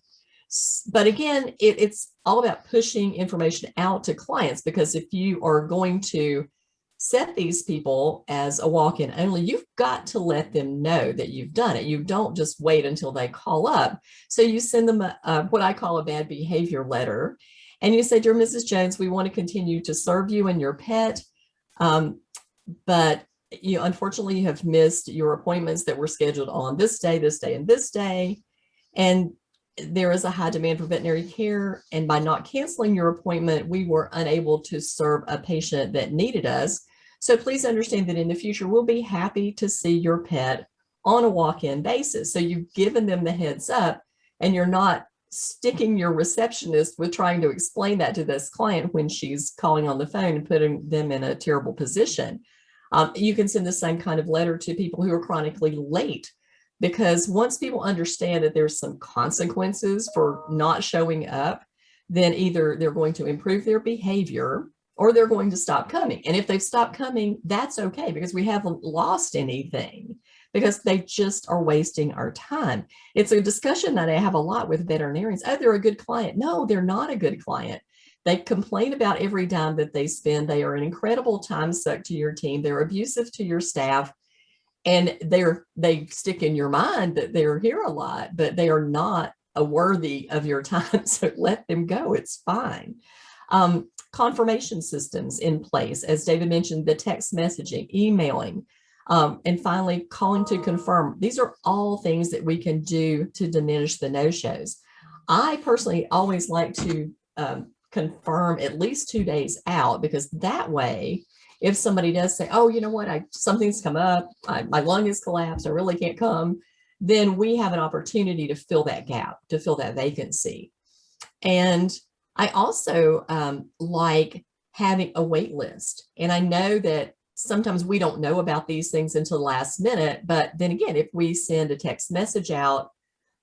But again, it's all about pushing information out to clients, because if you are going to set these people as a walk-in only, you've got to let them know that you've done it. You don't just wait until they call up. So you send them what I call a bad behavior letter. And you say, dear Mrs. Jones, we want to continue to serve you and your pet. But unfortunately, you have missed your appointments that were scheduled on this day, and this day. And there is a high demand for veterinary care. And by not canceling your appointment, we were unable to serve a patient that needed us. So please understand that in the future, we'll be happy to see your pet on a walk-in basis. So you've given them the heads up, and you're not sticking your receptionist with trying to explain that to this client when she's calling on the phone and putting them in a terrible position. You can send the same kind of letter to people who are chronically late, because once people understand that there's some consequences for not showing up, then either they're going to improve their behavior or they're going to stop coming. And if they've stopped coming, that's okay, because we haven't lost anything, because they just are wasting our time. It's a discussion that I have a lot with veterinarians. Oh, they're a good client. No, they're not a good client. They complain about every dime that they spend. They are an incredible time suck to your team. They're abusive to your staff. And they stick in your mind that they're here a lot, but they are not worthy of your time. So let them go. It's fine. Confirmation systems in place. As David mentioned, the text messaging, emailing, and finally calling to confirm. These are all things that we can do to diminish the no-shows. I personally always like to confirm at least 2 days out, because that way, if somebody does say, oh, you know what, something's come up, my lung is collapsed, I really can't come, then we have an opportunity to fill that gap, to fill that vacancy. And I also like having a wait list. And I know that sometimes we don't know about these things until the last minute, but then again, if we send a text message out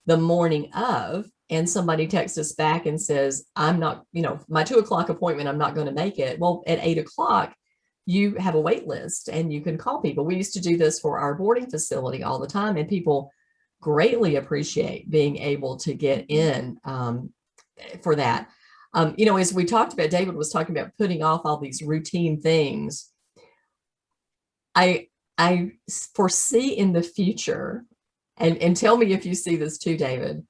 the morning of, and somebody texts us back and says, I'm not, my 2 o'clock appointment, I'm not going to make it. Well, at 8 o'clock, you have a wait list and you can call people. We used to do this for our boarding facility all the time, and people greatly appreciate being able to get in for that. As we talked about, David was talking about putting off all these routine things. I foresee in the future, and tell me if you see this too, David,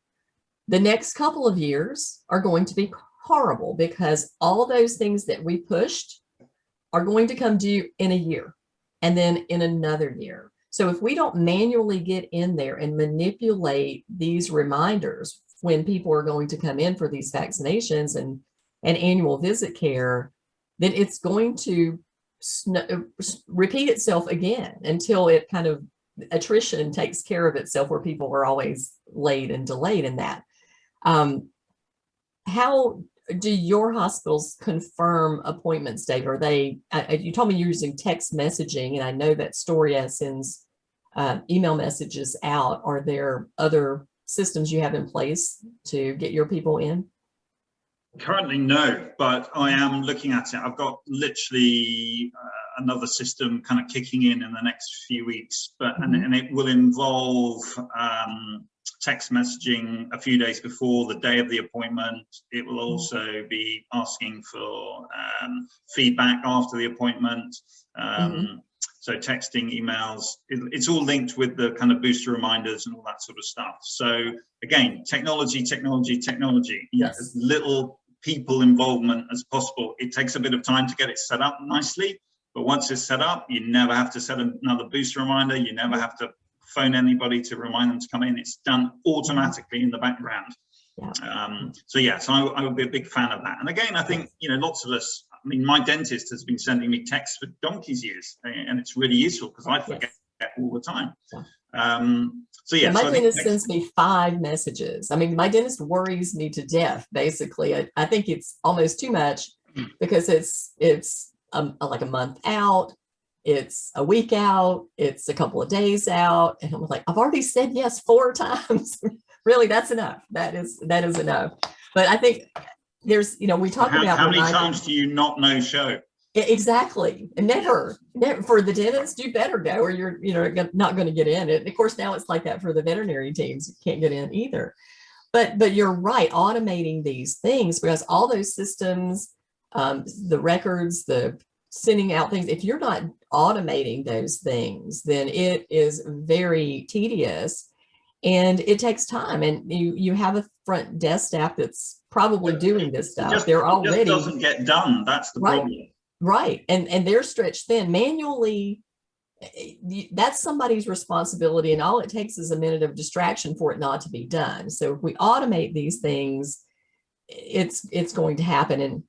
the next couple of years are going to be horrible, because all those things that we pushed are going to come due in a year and then in another year. So if we don't manually get in there and manipulate these reminders when people are going to come in for these vaccinations and annual visit care, then it's going to repeat itself again until it kind of attrition takes care of itself, where people are always late and delayed in that. How do your hospitals confirm appointments, Dave? Are they, you told me you're using text messaging, and I know that Vetstoria sends email messages out. Are there other systems you have in place to get your people in? Currently, no, but I am looking at it. I've got literally another system kind of kicking in the next few weeks, but and it will involve text messaging a few days before the day of the appointment. It will also be asking for feedback after the appointment. So texting, emails, it's all linked with the kind of booster reminders and all that sort of stuff. So again, technology. Yes. As little people involvement as possible. It takes a bit of time to get it set up nicely, but once it's set up, you never have to set another booster reminder. You never have to phone anybody to remind them to come in. It's done automatically in the background. Yeah. So I would be a big fan of that. And again, I think, you know, lots of us, I mean, my dentist has been sending me texts for donkey's years, and it's really useful because I forget all the time. Yeah. My dentist sends me 5 messages. I mean, my dentist worries me to death, basically. I think it's almost too much because it's like a month out, it's a week out, it's a couple of days out. And I'm like, I've already said yes 4 times. Really, that's enough. That is enough. But I think there's, you know, we talk about how many times do you not no show? Exactly. Never. For the dentist, you better go, or you're, you know, not going to get in. And of course, now it's like that for the veterinary teams. You can't get in either. But you're right, automating these things, because all those systems, the records, the sending out things, if you're not automating those things, then it is very tedious and it takes time. And you have a front desk staff that's probably doing this stuff. They're already, it just doesn't get done. That's the problem. Right. And they're stretched thin manually. That's somebody's responsibility. And all it takes is a minute of distraction for it not to be done. So if we automate these things, it's going to happen. And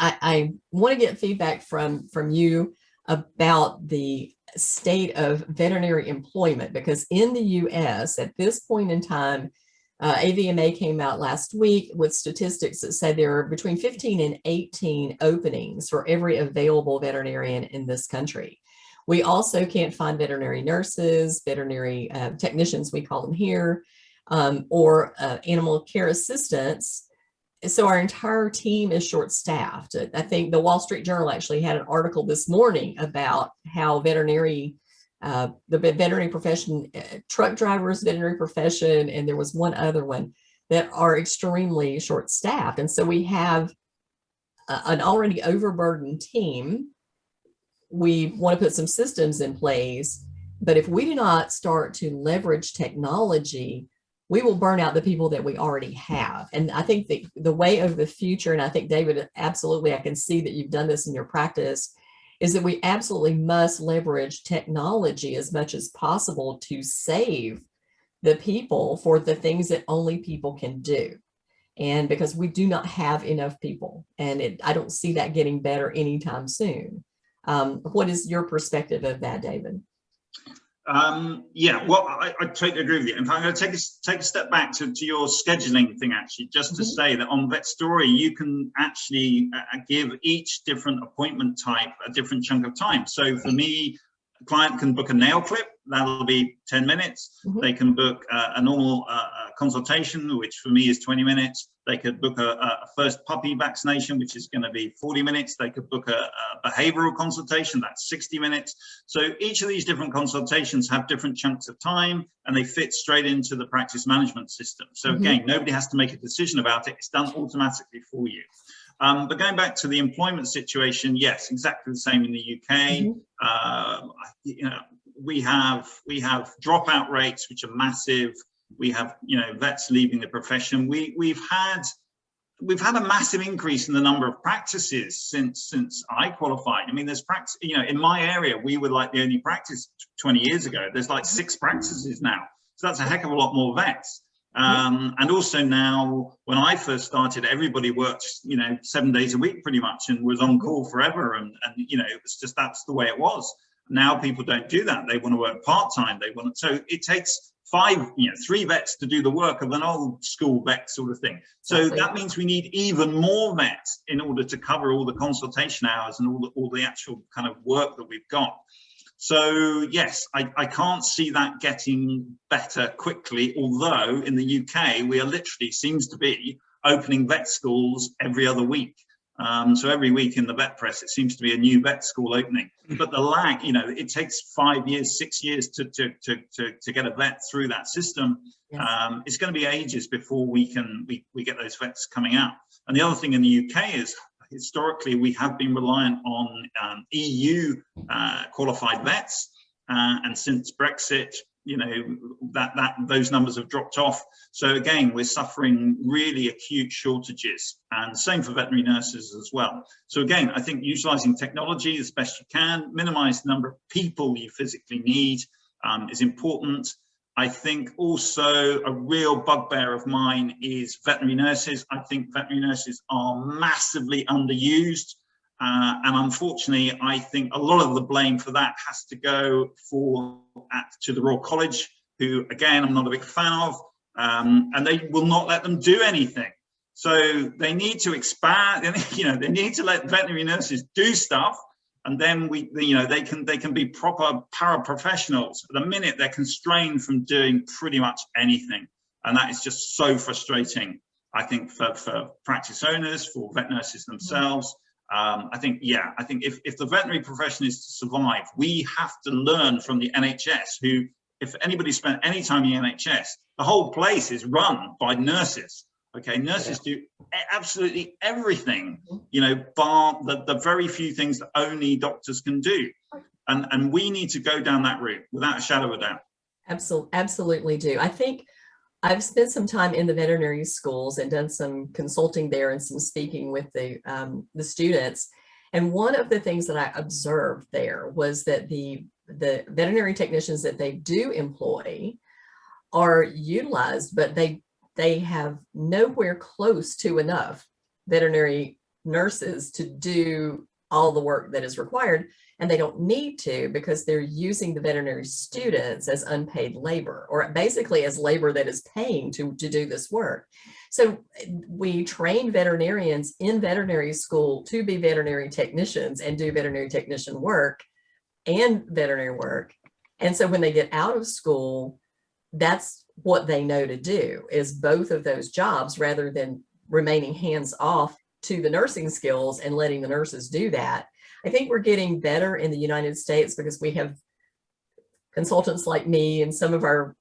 I want to get feedback from you about the state of veterinary employment, because in the US at this point in time, AVMA came out last week with statistics that say there are between 15 and 18 openings for every available veterinarian in this country. We also can't find veterinary nurses, veterinary technicians, we call them here, or animal care assistants. So our entire team is short-staffed. I think the Wall Street Journal actually had an article this morning about how the veterinary profession, truck drivers, veterinary profession, and there was one other one that are extremely short-staffed. And so we have an already overburdened team. We want to put some systems in place, but if we do not start to leverage technology, we will burn out the people that we already have. And I think the way of the future, and I think, David, absolutely, I can see that you've done this in your practice, is that we absolutely must leverage technology as much as possible to save the people for the things that only people can do. And because we do not have enough people, and I don't see that getting better anytime soon. What is your perspective of that, David? Yeah, well, I totally agree with you. In fact, I'm going to take a step back to your scheduling thing, actually, just to say that on Vetstoria, you can actually give each different appointment type a different chunk of time. So for me, a client can book a nail clip, that'll be 10 minutes. They can book a normal consultation, which for me is 20 minutes. They could book a first puppy vaccination, which is going to be 40 minutes. They could book a behavioral consultation, that's 60 minutes. So each of these different consultations have different chunks of time, and they fit straight into the practice management system. So again, nobody has to make a decision about it. It's done automatically for you. But going back to the employment situation, yes, exactly the same in the UK. You know, we have dropout rates which are massive. We have, you know, vets leaving the profession. We've had a massive increase in the number of practices since I qualified. I mean, there's practice, you know, in my area, we were like the only practice 20 years ago. There's like 6 practices now. So that's a heck of a lot more vets. And also now, when I first started, everybody worked, 7 days a week pretty much, and was on call forever. And it was just, that's the way it was. Now people don't do that. They want to work part-time. So it takes 3 vets to do the work of an old school vet sort of thing. So that means we need even more vets in order to cover all the consultation hours and all the actual kind of work that we've got. So yes, I can't see that getting better quickly, although in the UK, we are literally, seems to be, opening vet schools every other week. So every week in the vet press, it seems to be a new vet school opening. But the lag, it takes 5 years, 6 years to get a vet through that system. Yes. It's going to be ages before we get those vets coming out. And the other thing in the UK is, historically, we have been reliant on EU qualified vets, and since Brexit, those numbers have dropped off. So again, we're suffering really acute shortages, and same for veterinary nurses as well. So again, I think utilising technology as best you can, minimise the number of people you physically need is important. I think also a real bugbear of mine is veterinary nurses. I think veterinary nurses are massively underused. And unfortunately, I think a lot of the blame for that has to go to the Royal College, who, again, I'm not a big fan of, and they will not let them do anything. So they need to expand, they need to let veterinary nurses do stuff. And then they can be proper paraprofessionals. At the minute, they're constrained from doing pretty much anything, and that is just so frustrating. I think for practice owners, for vet nurses themselves. I think if the veterinary profession is to survive, we have to learn from the NHS. Who, if anybody spent any time in the NHS, the whole place is run by nurses. Okay, nurses do absolutely everything, bar the very few things that only doctors can do. And we need to go down that route without a shadow of a doubt. Absolutely do. I think I've spent some time in the veterinary schools and done some consulting there and some speaking with the students. And one of the things that I observed there was that the veterinary technicians that they do employ are utilized, but they have nowhere close to enough veterinary nurses to do all the work that is required, and they don't need to because they're using the veterinary students as unpaid labor, or basically as labor that is paying to do this work. So we train veterinarians in veterinary school to be veterinary technicians and do veterinary technician work and veterinary work. And so when they get out of school, that's what they know to do, is both of those jobs, rather than remaining hands off to the nursing skills and letting the nurses do that. I think we're getting better in the United States because we have consultants like me, and some of our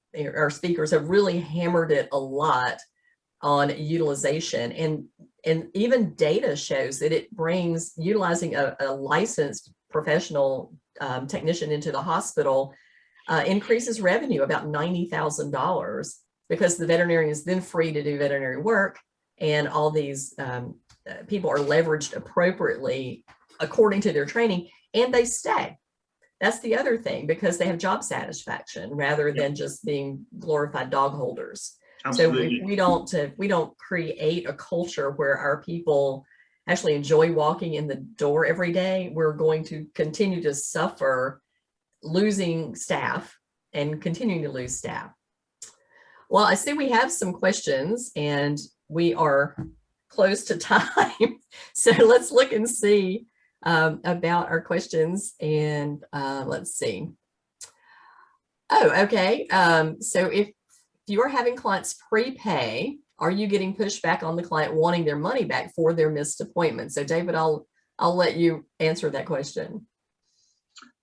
speakers have really hammered it a lot on utilization. And even data shows that it brings utilizing a licensed professional technician into the hospital increases revenue about $90,000, because the veterinarian is then free to do veterinary work, and all these people are leveraged appropriately according to their training, and they stay. That's the other thing, because they have job satisfaction rather than just being glorified dog holders. Absolutely. So we don't create a culture where our people actually enjoy walking in the door every day. We're going to continue to suffer losing staff and continuing to lose staff. Well, I see we have some questions and we are close to time. So let's look and see about our questions, and let's see. Oh, okay. So if you are having clients prepay, are you getting pushback on the client wanting their money back for their missed appointment? So David, I'll let you answer that question.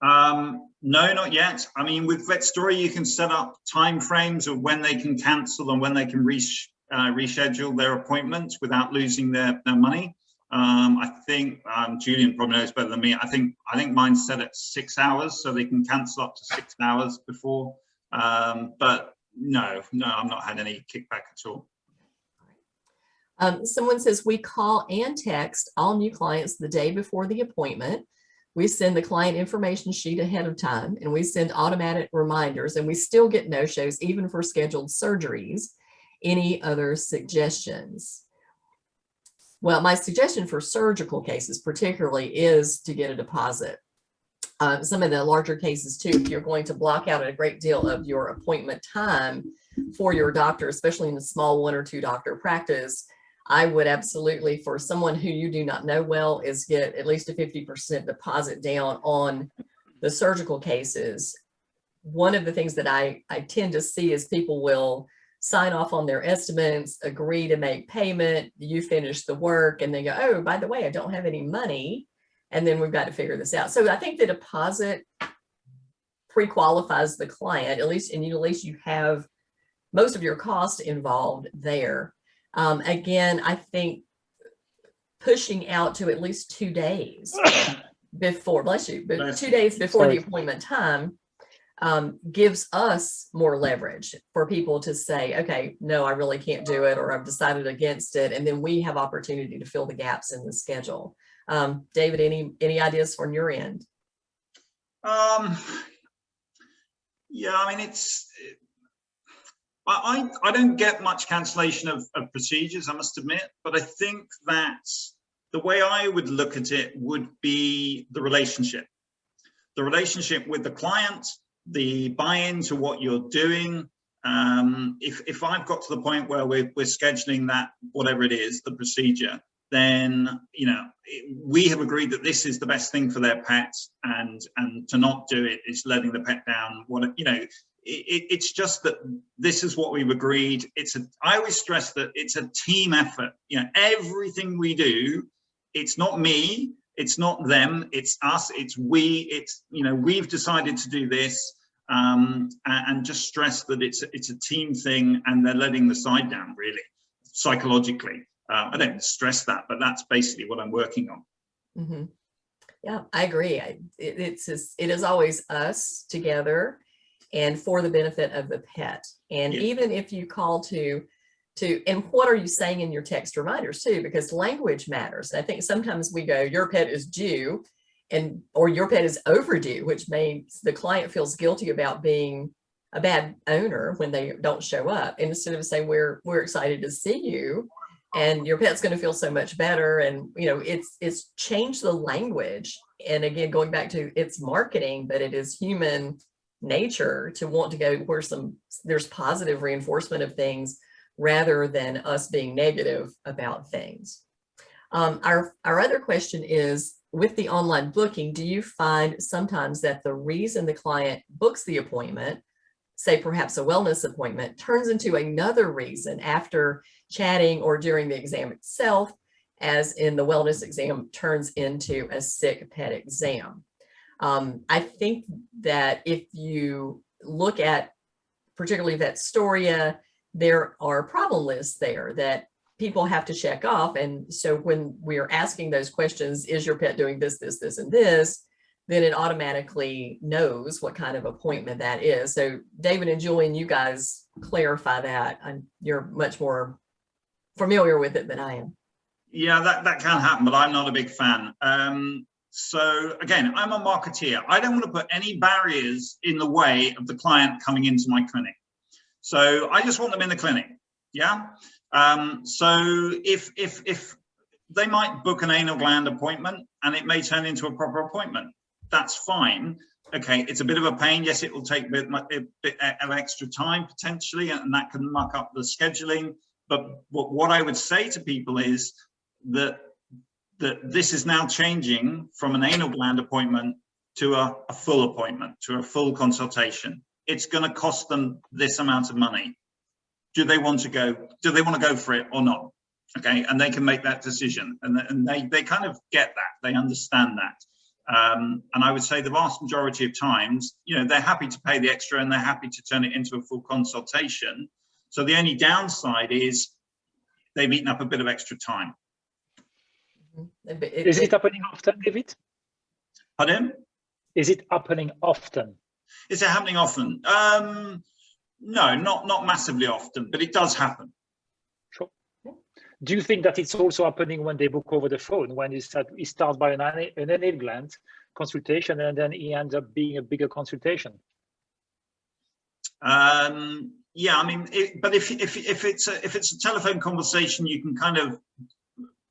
No, not yet. I mean, with Vetstoria, you can set up time frames of when they can cancel and when they can reschedule their appointments without losing their money. I think Julien probably knows better than me. I think mine's set at 6 hours, so they can cancel up to 6 hours before. But no, I've not had any kickback at all. Someone says, we call and text all new clients the day before the appointment. We send the client information sheet ahead of time, and we send automatic reminders, and we still get no-shows even for scheduled surgeries. Any other suggestions? Well, my suggestion for surgical cases particularly is to get a deposit. Some of the larger cases too, if you're going to block out a great deal of your appointment time for your doctor, especially in a small 1 or 2 doctor practice, I would absolutely, for someone who you do not know well, is get at least a 50% deposit down on the surgical cases. One of the things that I tend to see is people will sign off on their estimates, agree to make payment, you finish the work, and then go, oh, by the way, I don't have any money. And then we've got to figure this out. So I think the deposit pre-qualifies the client, at least you have most of your cost involved there. Again, I think pushing out to at least 2 days before, bless you, but 2 days before the appointment time gives us more leverage for people to say, okay, no, I really can't do it, or I've decided against it. And then we have opportunity to fill the gaps in the schedule. David, any ideas from your end? Yeah, I mean, I don't get much cancellation of procedures, I must admit, but I think that the way I would look at it would be the relationship with the client, the buy-in to what you're doing. If I've got to the point where we're scheduling that, whatever it is, the procedure, then, you know, we have agreed that this is the best thing for their pet, and to not do it is letting the pet down. You know, it's just that this is what we've agreed. I always stress that it's a team effort. You know, everything we do, it's not me, it's not them, it's us, it's we, it's, you know, we've decided to do this, and just stress that it's a team thing, and they're letting the side down, really, psychologically. I don't stress that, but that's basically what I'm working on. Mm-hmm. Yeah, I agree. It is always us together and for the benefit of the pet. And yeah, even if you call to, and what are you saying in your text reminders too, because language matters. And I think sometimes we go, your pet is due, or your pet is overdue, which makes the client feels guilty about being a bad owner when they don't show up. And instead of saying, we're excited to see you, and your pet's going to feel so much better. And, you know, it's changed the language. And again, going back to it's marketing, but it is human nature to want to go where there's positive reinforcement of things rather than us being negative about things. Our other question is, with the online booking, do you find sometimes that the reason the client books the appointment, say perhaps a wellness appointment, turns into another reason after chatting or during the exam itself, as in the wellness exam turns into a sick pet exam? I think that if you look at particularly Vetstoria, there are problem lists there that people have to check off. And so when we're asking those questions, is your pet doing this, this, this, and this, then it automatically knows what kind of appointment that is. So David and Julien, you guys clarify that. You're much more familiar with it than I am. Yeah, that can happen, but I'm not a big fan. So again, I'm a marketeer. I don't want to put any barriers in the way of the client coming into my clinic. So I just want them in the clinic. Yeah. So if they might book an anal gland appointment and it may turn into a proper appointment, that's fine. Okay, it's a bit of a pain. Yes, it will take a bit of extra time potentially, and that can muck up the scheduling. But what I would say to people is that this is now changing from an anal gland appointment to a full appointment, to a full consultation. It's going to cost them this amount of money. Do they want to go for it or not? Okay, and they can make that decision, and they kind of get that, they understand that. And I would say the vast majority of times, you know, they're happy to pay the extra and they're happy to turn it into a full consultation. So the only downside is they've eaten up a bit of extra time. Is it happening often, David? Pardon? Is it happening often? Is it happening often? No, not massively often, but it does happen. Sure. Do you think that it's also happening when they book over the phone, when he starts by an anal gland consultation and then he ends up being a bigger consultation? Yeah, I mean, but if it's a telephone conversation, you can kind of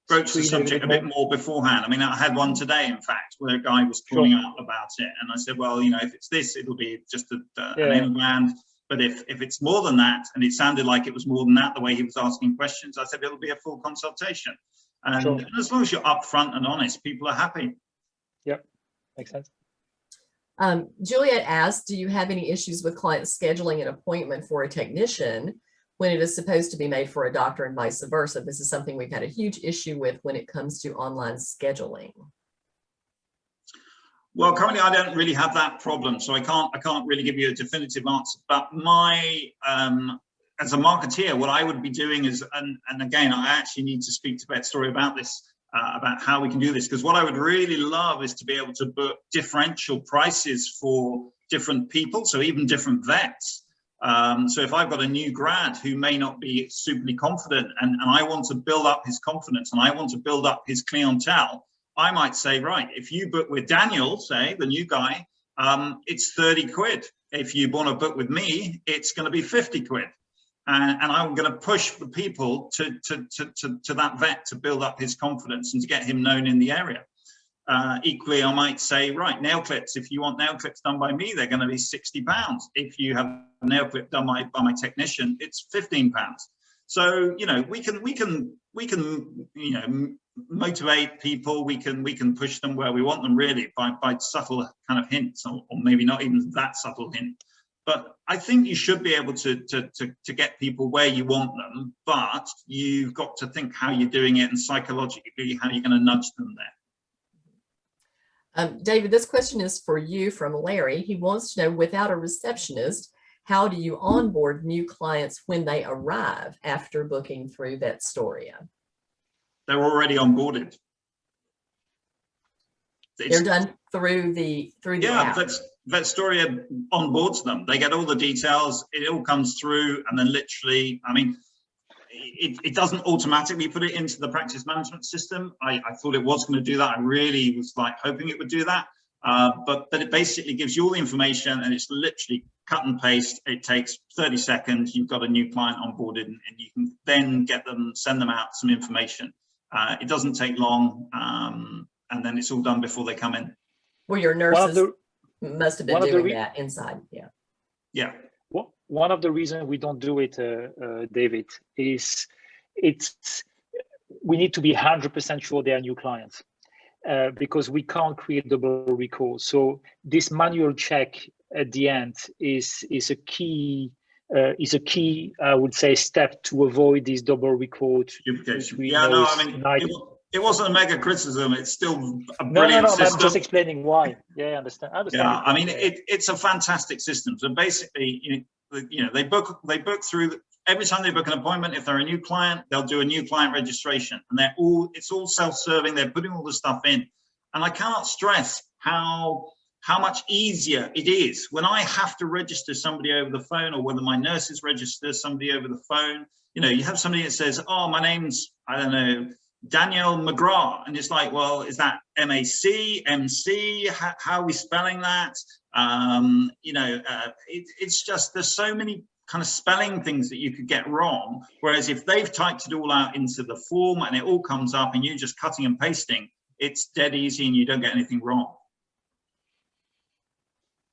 broach the subject a bit more beforehand. I mean, I had one today, in fact, where a guy was calling up about it, and I said, well, you know, if it's this, it'll be just an inland. But if it's more than that, and it sounded like it was more than that, the way he was asking questions, I said it'll be a full consultation. And as long as you're upfront and honest, people are happy. Yep, makes sense. Juliet asked, do you have any issues with clients scheduling an appointment for a technician when it is supposed to be made for a doctor and vice versa? This is something we've had a huge issue with when it comes to online scheduling. Well, currently I don't really have that problem, so I can't really give you a definitive answer. But my as a marketeer, what I would be doing is, and again, I actually need to speak to Vetstoria about this, about how we can do this, because what I would really love is to be able to book differential prices for different people, so even different vets. So if I've got a new grad who may not be superly confident, and I want to build up his confidence, and I want to build up his clientele, I might say, right, if you book with Daniel, say, the new guy, it's 30 quid. If you want to book with me, it's going to be 50 quid. And I'm going to push the people to that vet to build up his confidence and to get him known in the area. Equally, I might say, right, nail clips, if you want nail clips done by me, they're going to be £60. If you have a nail clip done by my technician, it's £15. So, you know, we can, you know, motivate people. We can push them where we want them, really, by subtle kind of hints, or maybe not even that subtle hint. But I think you should be able to get people where you want them, but you've got to think how you're doing it, and psychologically how you're going to nudge them there. David, this question is for you from Larry. He wants to know, without a receptionist, how do you onboard new clients when they arrive after booking through Vetstoria? They're already onboarded. They're done through the app. Vetstoria onboards them. They get all the details. It all comes through, and then literally, I mean, it doesn't automatically put it into the practice management system. I thought it was going to do that. I really was like hoping it would do that. But it basically gives you all the information, and it's literally cut and paste. It takes 30 seconds. You've got a new client onboarded, and you can then send them out some information. It doesn't take long, and then it's all done before they come in. Well, your nurses must have been doing that inside. Yeah. Yeah. One of the reasons we don't do it, David, is we need to be 100% sure they are new clients, because we can't create double recall. So this manual check at the end is a key, I would say, step to avoid these double recall. Yeah, no, I mean, it wasn't a mega criticism. It's still a brilliant system. I'm just explaining why. Yeah, I understand. Yeah, I mean, it's a fantastic system. So basically, you know, they book through every time they book an appointment. If they're a new client, they'll do a new client registration, and it's all self-serving. They're putting all the stuff in, and I cannot stress how much easier it is when I have to register somebody over the phone, or whether my nurses register somebody over the phone. You know, you have somebody that says, "Oh, my name's, I don't know, Daniel McGrath," and it's like, well, is that M-A-C, M-C? How are we spelling that? You know, it's just, there's so many kind of spelling things that you could get wrong. Whereas if they've typed it all out into the form and it all comes up and you're just cutting and pasting, it's dead easy and you don't get anything wrong.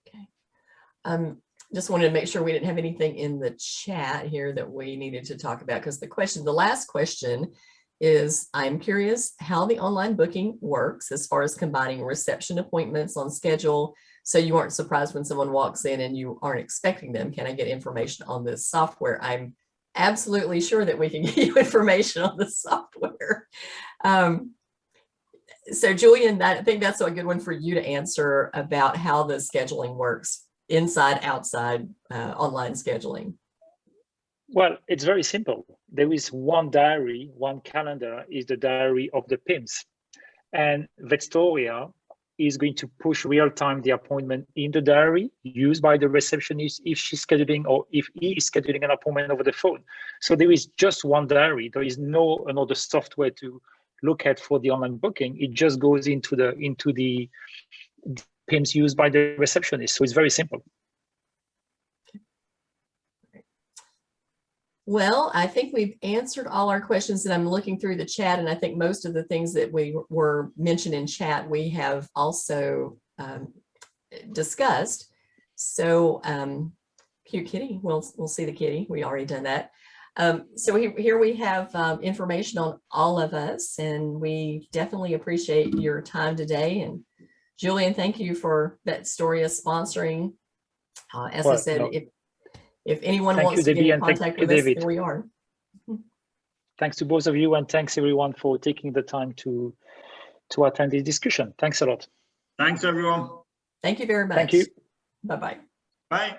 Okay. Just wanted to make sure we didn't have anything in the chat here that we needed to talk about, because the last question is, I'm curious how the online booking works as far as combining reception appointments on schedule, so you aren't surprised when someone walks in and you aren't expecting them. Can I get information on this software? I'm absolutely sure that we can get you information on the software. So Julien, I think that's a good one for you to answer about how the scheduling works, inside, outside, online scheduling. Well, it's very simple. There is one diary, one calendar is the diary of the PIMS. And Vetstoria is going to push real-time the appointment in the diary used by the receptionist if she's scheduling, or if he is scheduling an appointment over the phone. So there is just one diary. There is no another software to look at for the online booking. It just goes into the PIMS used by the receptionist. So it's very simple. Well, I think we've answered all our questions, and I'm looking through the chat, and I think most of the things that we were mentioned in chat, we have also discussed. So cute kitty, we'll see the kitty. We already done that. So here we have information on all of us, and we definitely appreciate your time today. And Julien, thank you for Vetstoria sponsoring. As I said, if anyone wants to get in contact with us, here we are. Thanks to both of you, and thanks everyone for taking the time to attend this discussion. Thanks a lot. Thanks, everyone. Thank you very much. Thank you. Bye-bye. Bye.